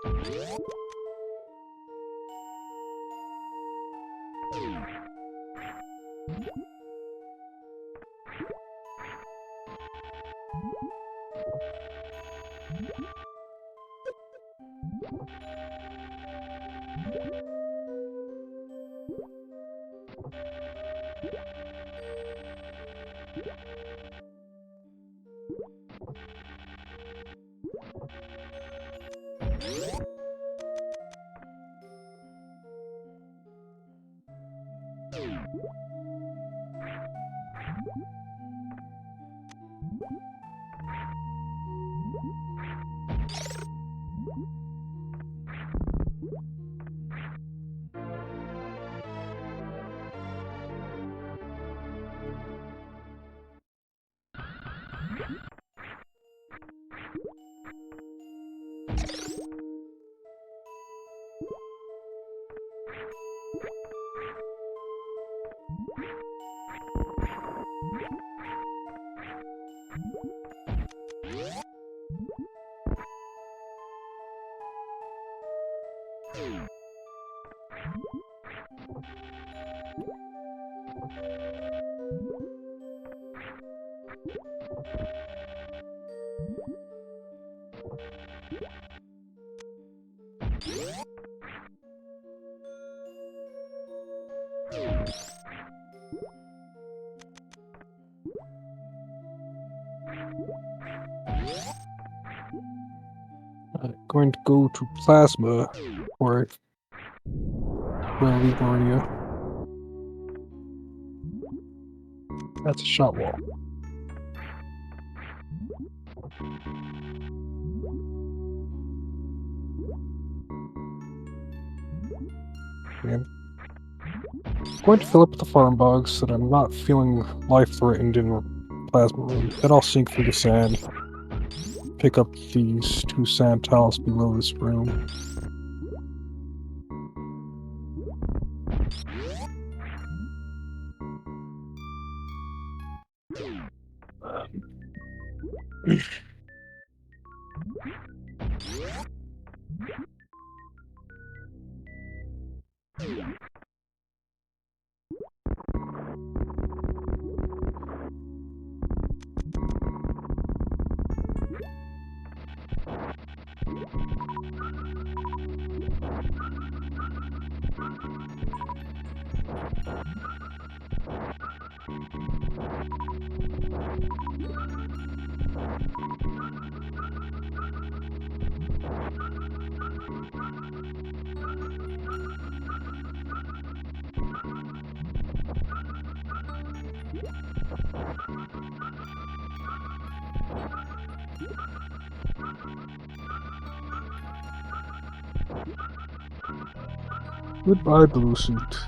[SPEAKER 1] Going to go to plasma for leave area. That's a shot wall. And going to fill up the farm bugs so that I'm not feeling life threatened in the plasma room. Then I'll sink through the sand. Pick up these 2 sand tiles below this room. Goodbye, blue suit.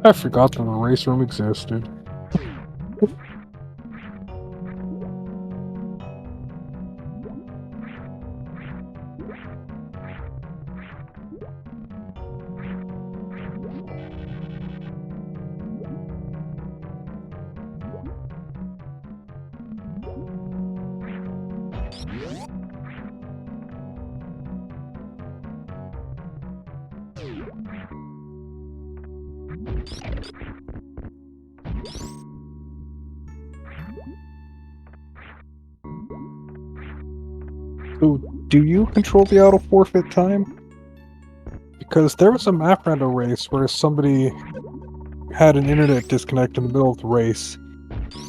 [SPEAKER 1] I forgot that the race room existed. So, do you control the auto forfeit time? Because there was a map rando race where somebody had an internet disconnect in the middle of the race,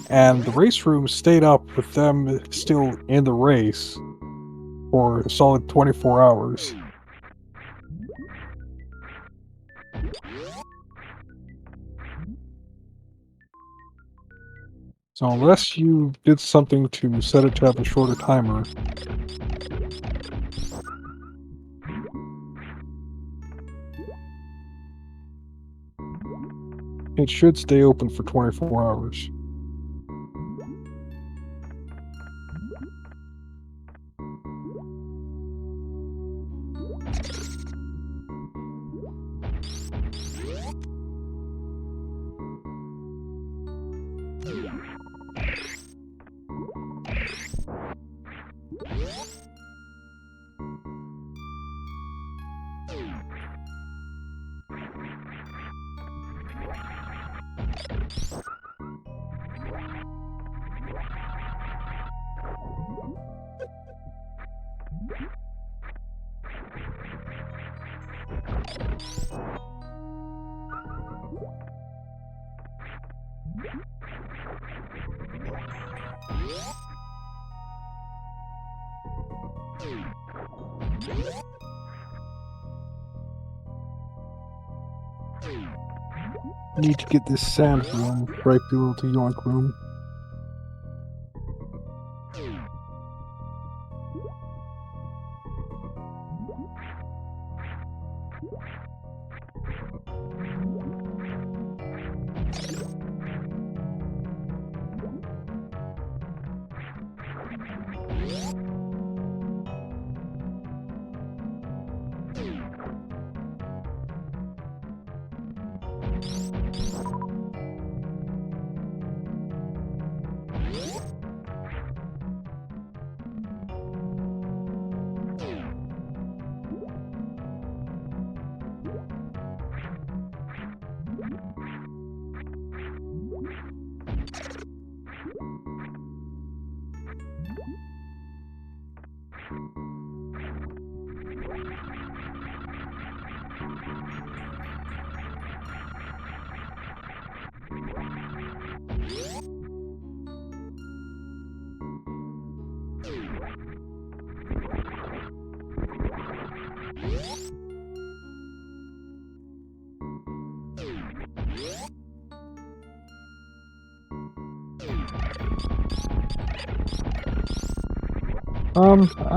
[SPEAKER 1] and the race room stayed up with them still in the race for a solid 24 hours. So unless you did something to set it to have a shorter timer, it should stay open for 24 hours. Need to get this sand room right below the yoink room.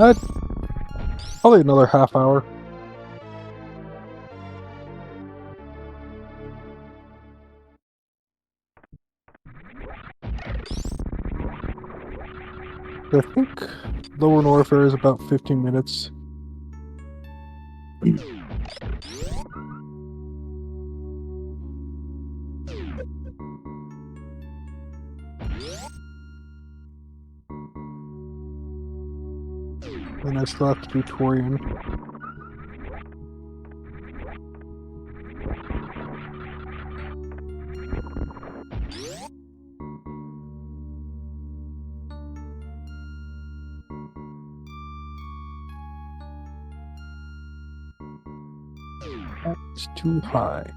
[SPEAKER 1] I'd probably another half hour. I think Lower Norfair is about 15 minutes. And I still have to do Torian. That's too high.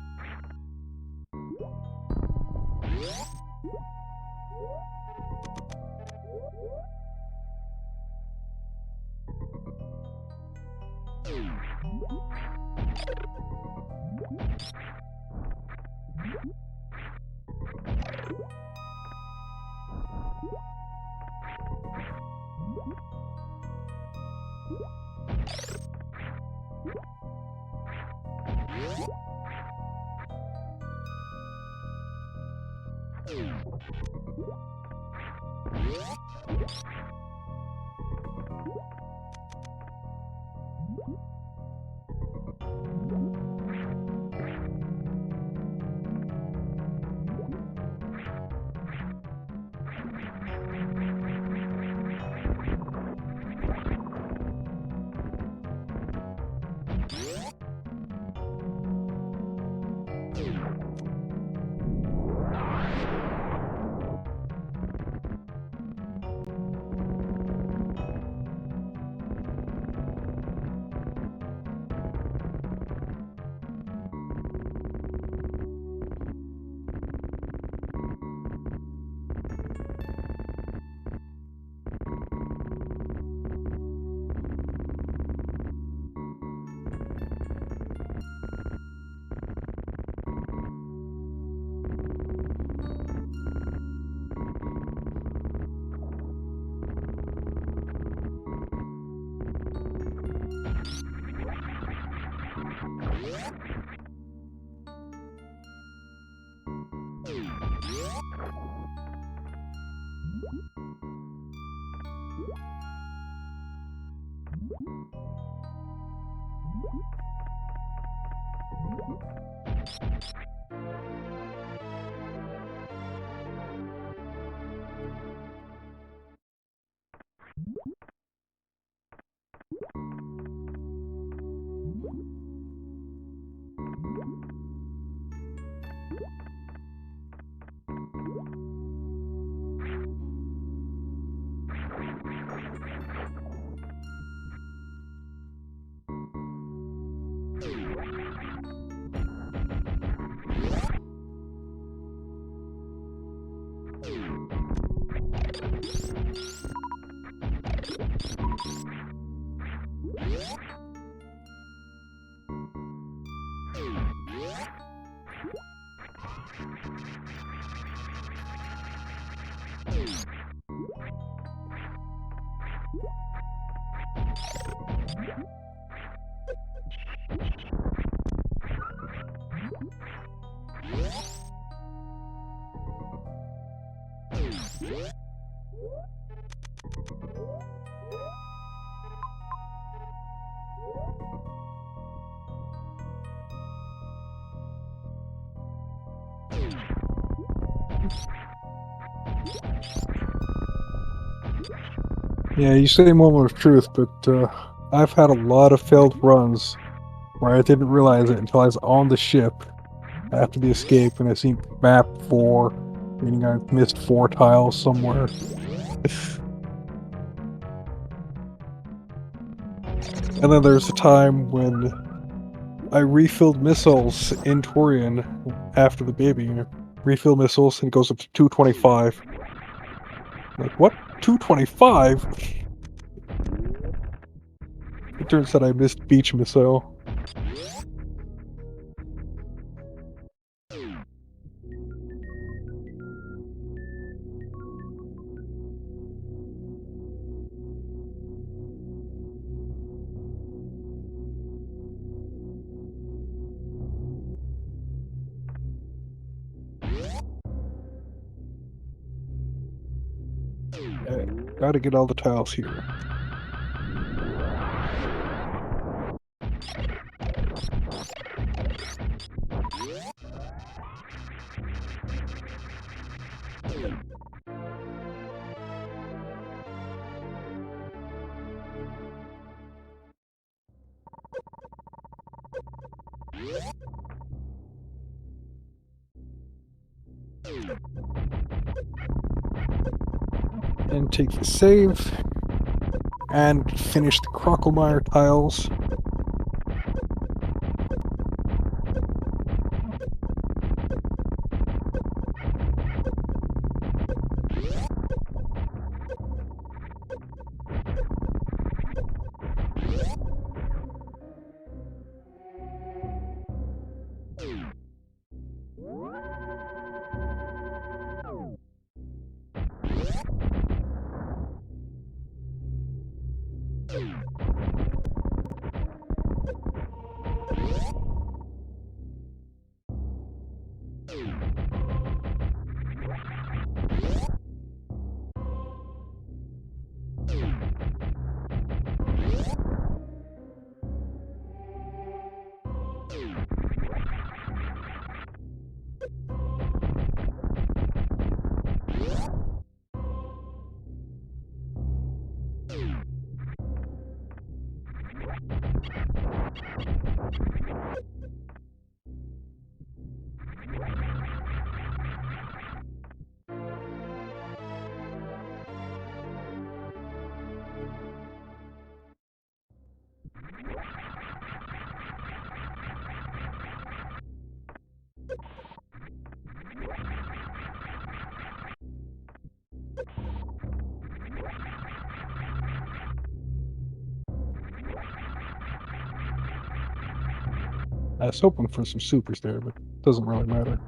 [SPEAKER 1] Yeah, you say moment of truth, but I've had a lot of failed runs where I didn't realize it until I was on the ship after the escape and I seen map 4, meaning I missed 4 tiles somewhere. And then there's a time when I refilled missiles in Torian after the baby. You know, refill missiles and it goes up to 225. Like, what? 225? It turns out I missed beach missile. Gotta get all the tiles here. And take the save. And finish the Crocomire tiles. I was hoping for some supers there, but it doesn't really matter.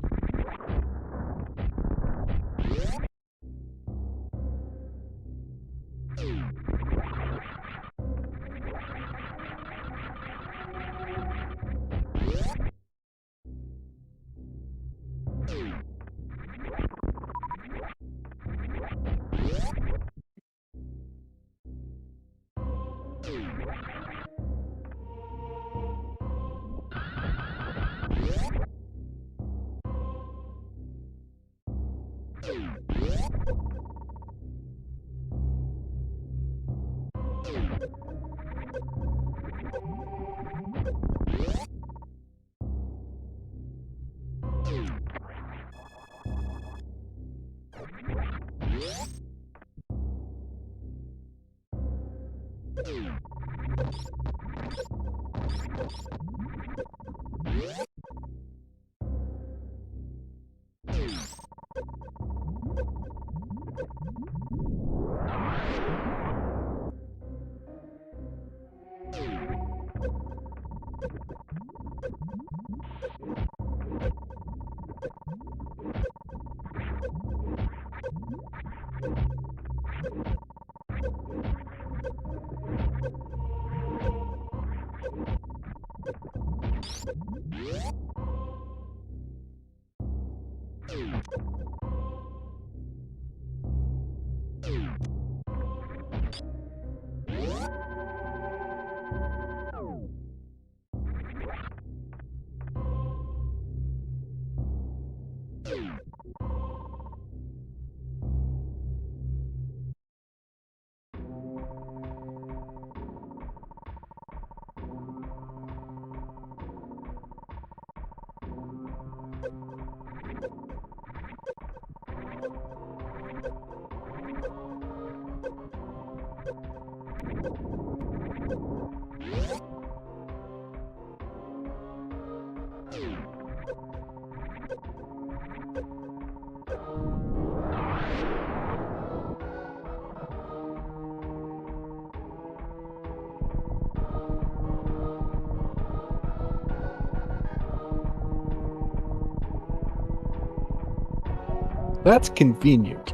[SPEAKER 1] That's convenient.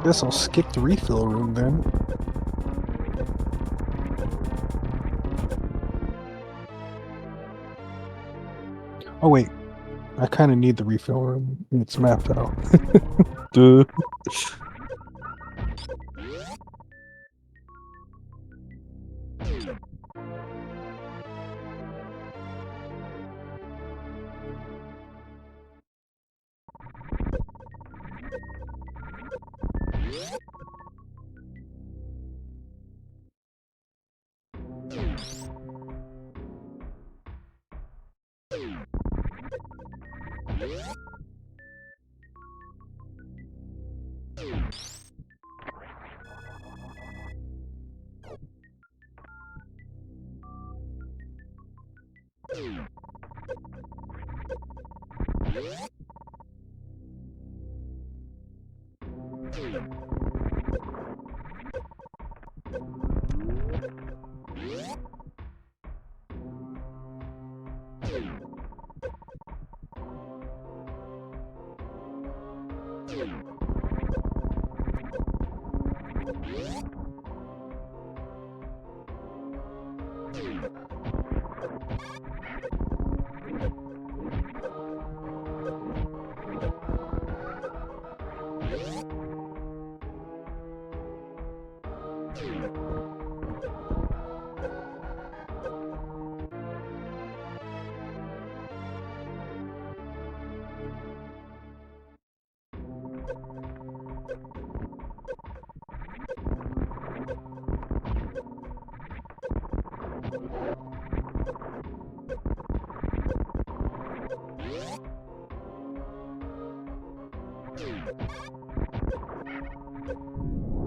[SPEAKER 1] Guess I'll skip the refill room then. Oh wait, I kind of need the refill room. It's mapped out. Duh.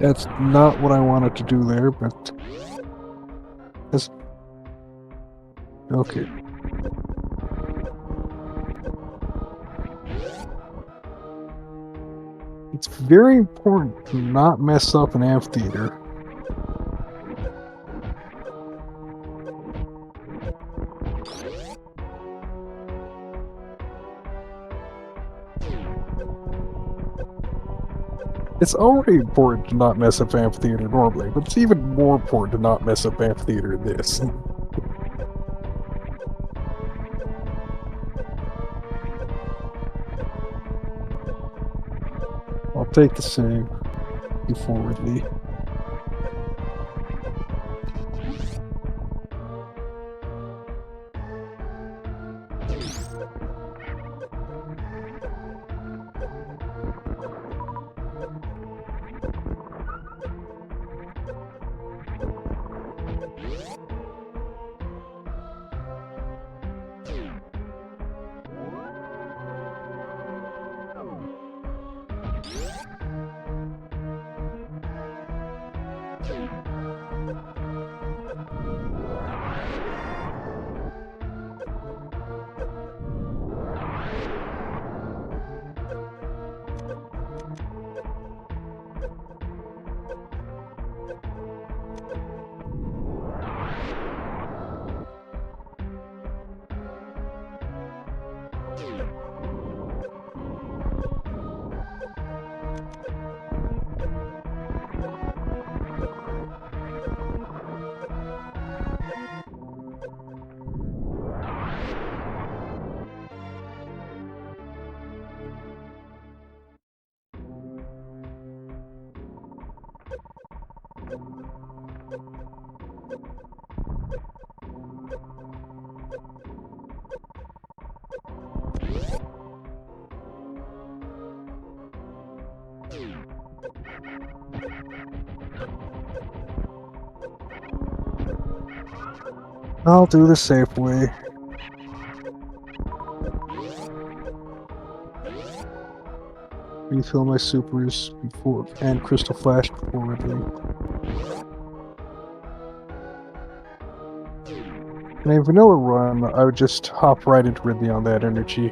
[SPEAKER 1] That's not what I wanted to do there, but... That's... Okay. It's very important to not mess up an amphitheater. It's already important to not mess up amphitheater normally, but it's even more important to not mess up amphitheater in this. I'll take the save. You forwardly. I'll do the safe way. Refill my supers before and crystal flash before Ridley. In a vanilla run, I would just hop right into Ridley on that energy.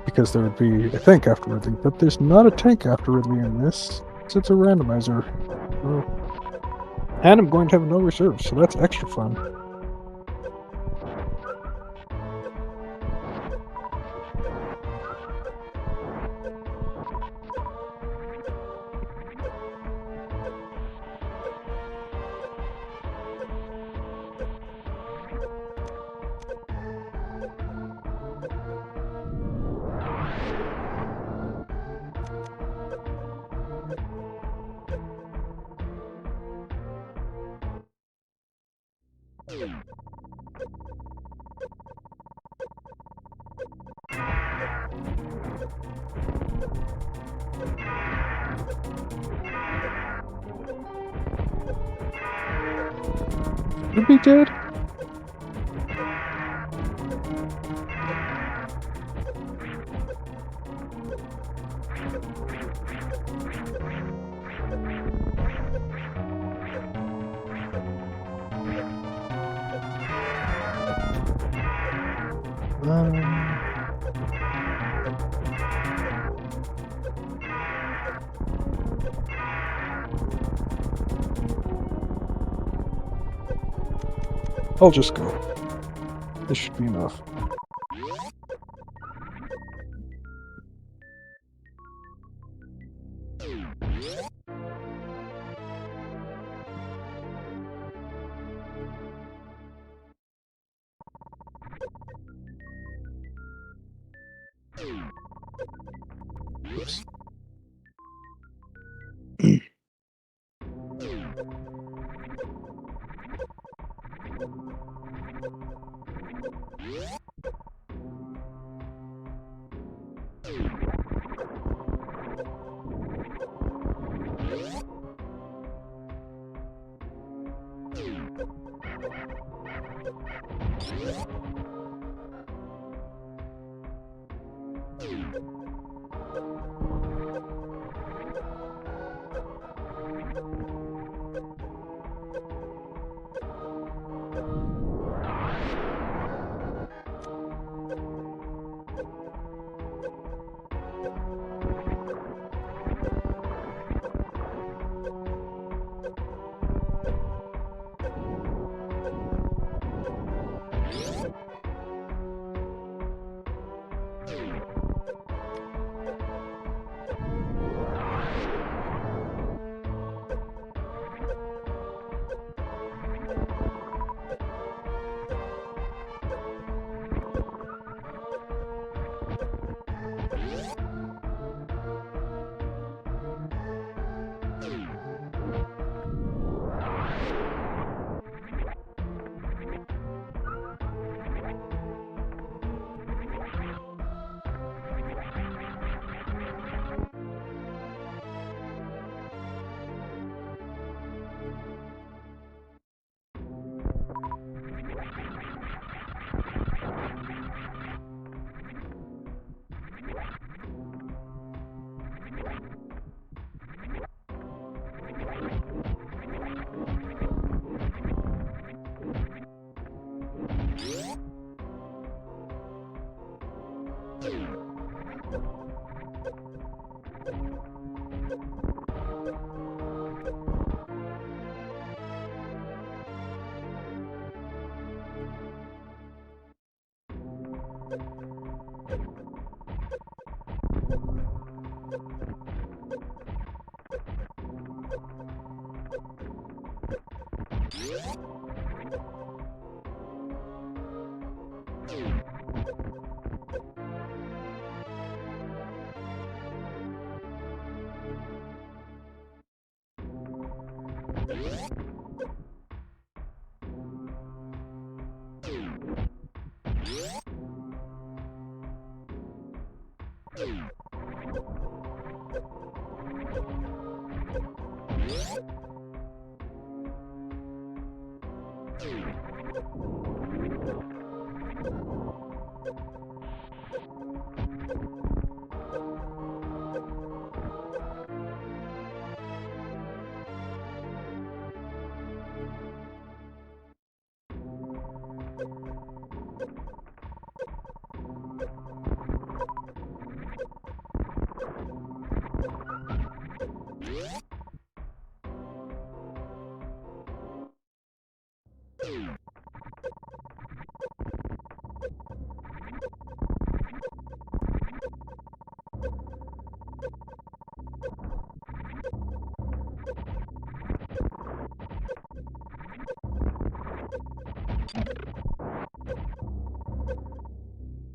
[SPEAKER 1] Because there would be a tank after Ridley, but there's not a tank after Ridley in this. It's a randomizer. And I'm going to have no reserves, so that's extra fun. Would be dead? I'll just go. This should be enough. Oops.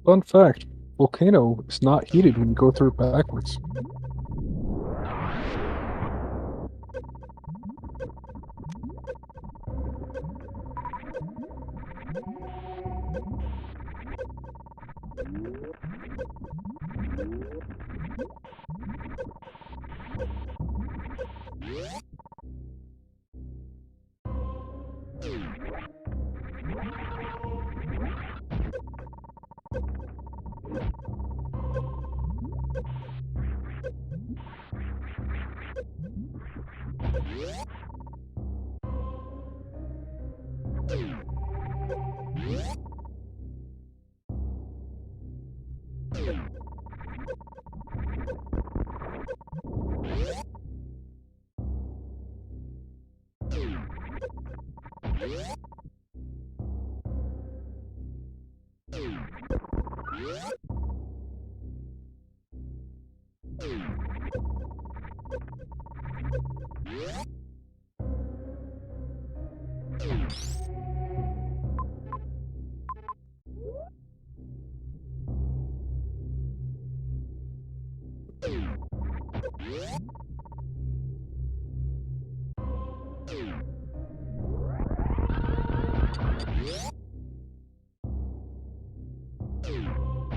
[SPEAKER 1] Fun fact, volcano is not heated when you go through it backwards.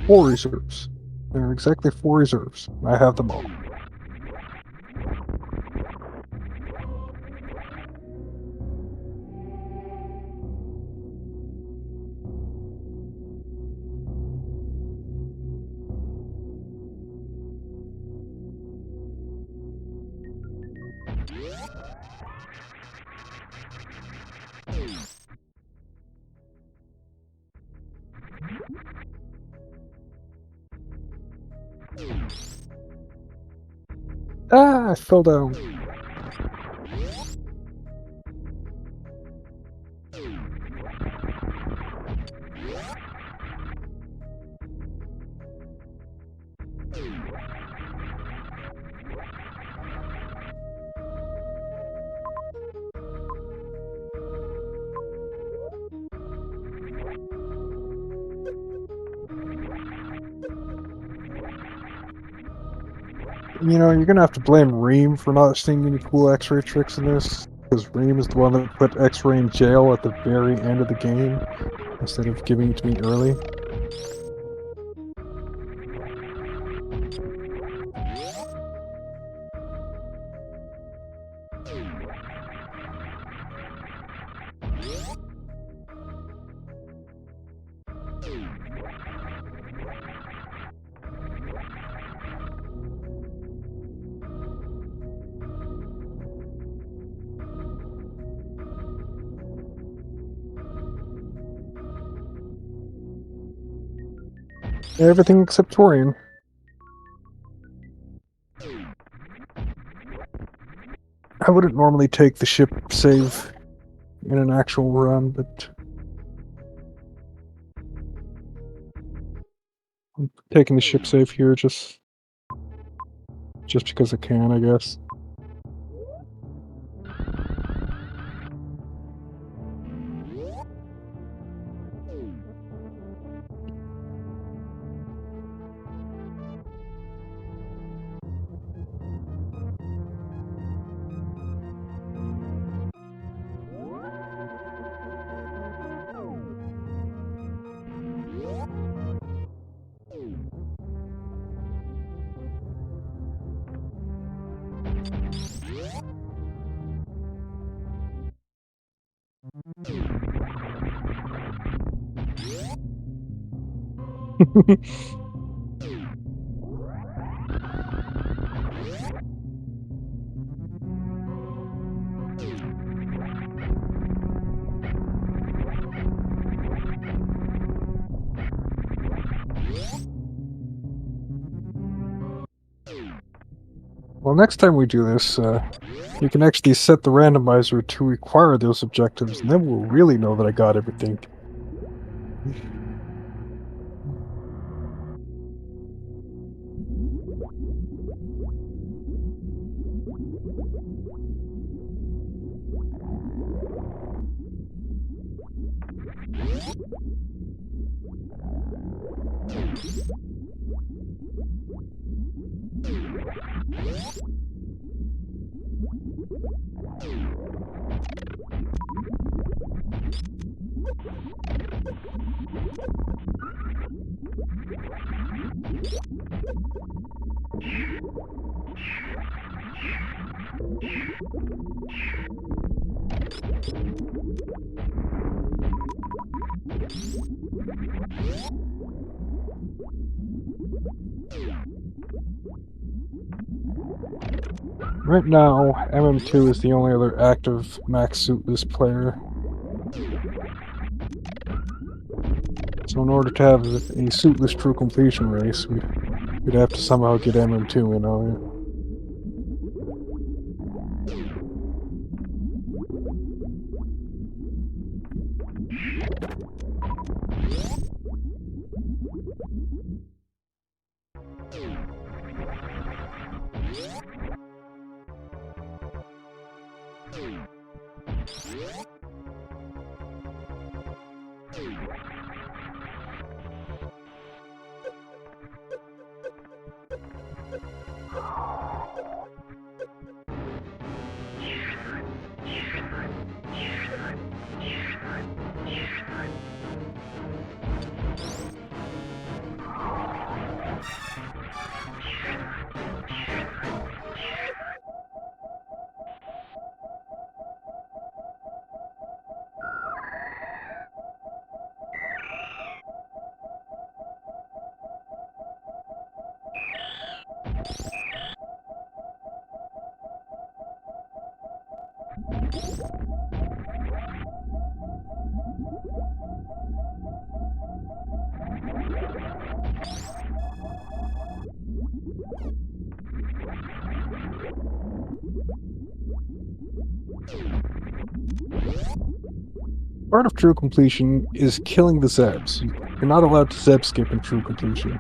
[SPEAKER 1] Four reserves. There are exactly 4 reserves. I have them all. Ah, I fell down. You know, you're gonna have to blame Reem for not seeing any cool X-ray tricks in this, because Reem is the one that put X-ray in jail at the very end of the game, instead of giving it to me early. Everything except Torian. I wouldn't normally take the ship save in an actual run, but I'm taking the ship save here just because I can, I guess. Well, next time we do this, you can actually set the randomizer to require those objectives, and then we'll really know that I got everything. Right now, MM2 is the only other active max Suitless player. So in order to have a Suitless true completion race, we'd have to somehow get MM2 in on it. Part of true completion is killing the Zebs. You're not allowed to Zeb skip in true completion.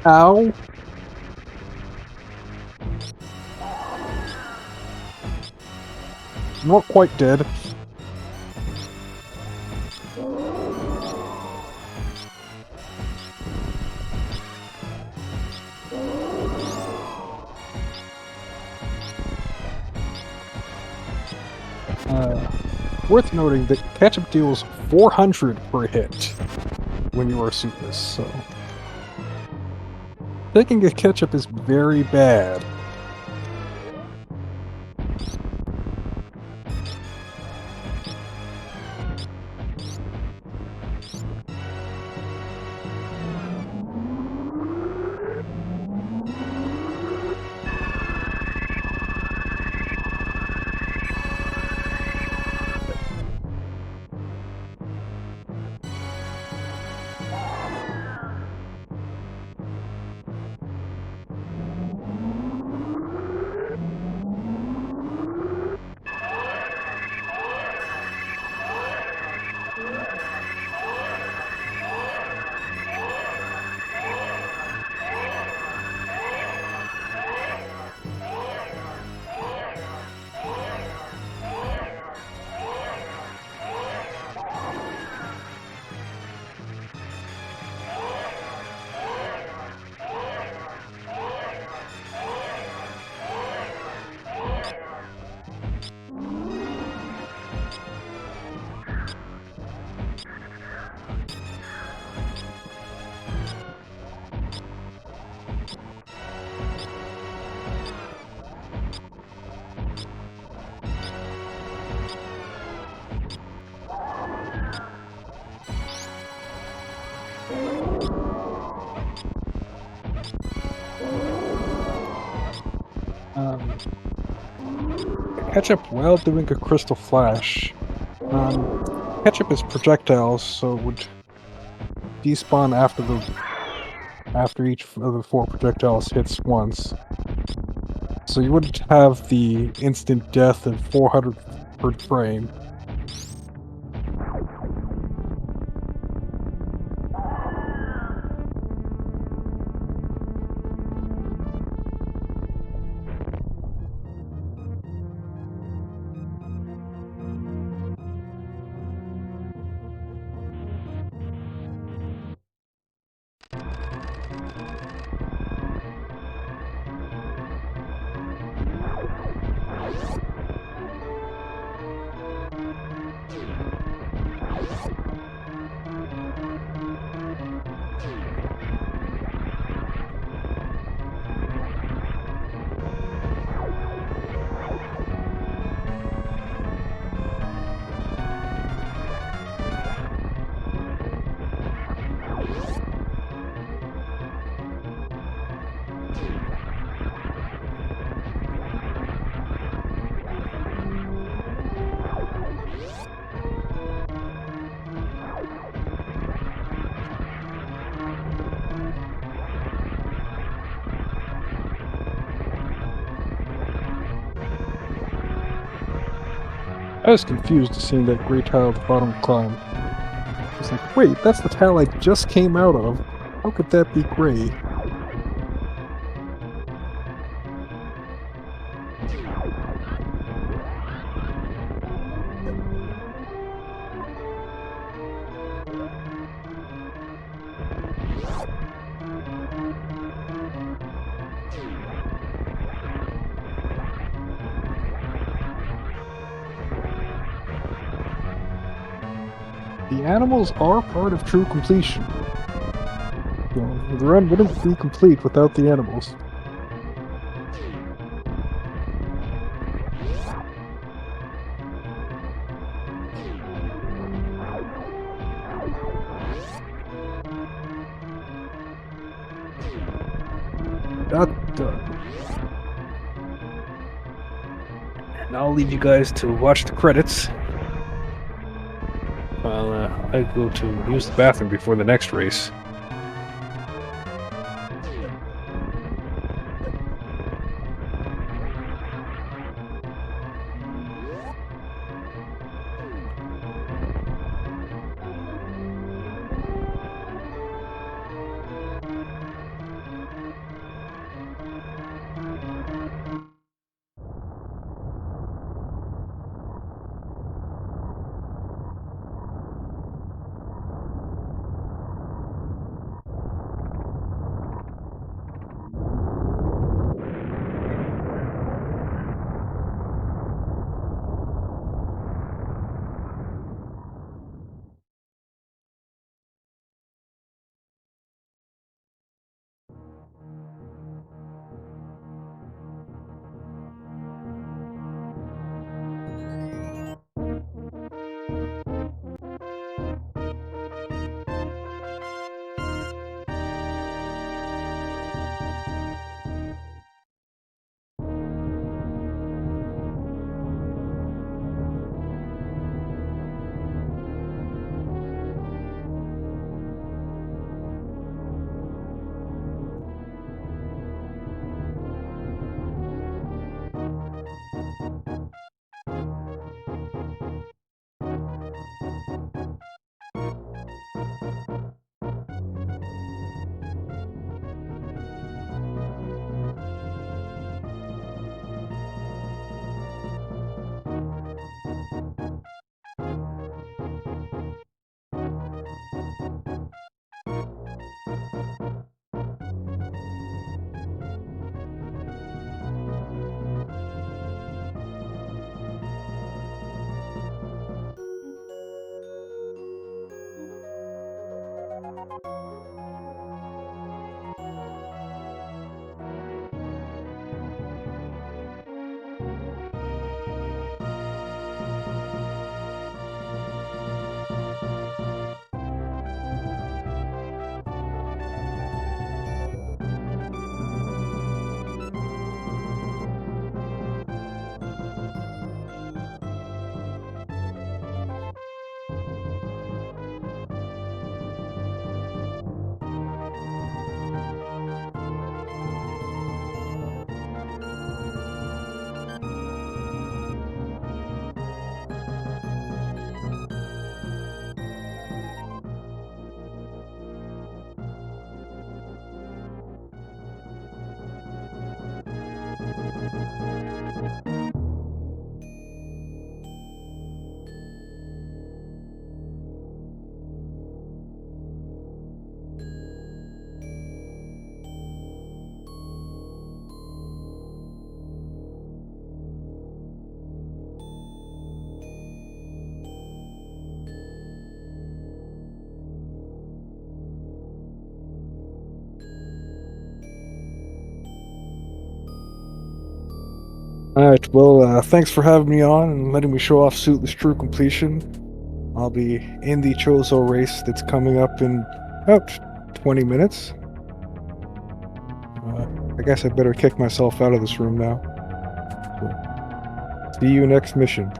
[SPEAKER 1] Ow! Not quite dead. Worth noting that ketchup deals 400 per hit when you are Suitless, so... Taking a ketchup is very bad.
[SPEAKER 2] Ketchup while doing a crystal flash. Ketchup is projectiles, so it would despawn after each of the 4 projectiles hits once. So you wouldn't have the instant death at 400 per frame. I was confused seeing that gray tile at the bottom climb. I was like, wait, that's the tile I just came out of. How could that be gray? The animals are part of true completion. The run wouldn't be complete without the animals. Not done.
[SPEAKER 1] And I'll leave you guys to watch the credits while I go to use the bathroom before the next race.
[SPEAKER 2] Alright, well, thanks for having me on and letting me show off Suitless True Completion. I'll be in the Chozo race that's coming up in about 20 minutes. I guess I better kick myself out of this room now. So, see you next mission.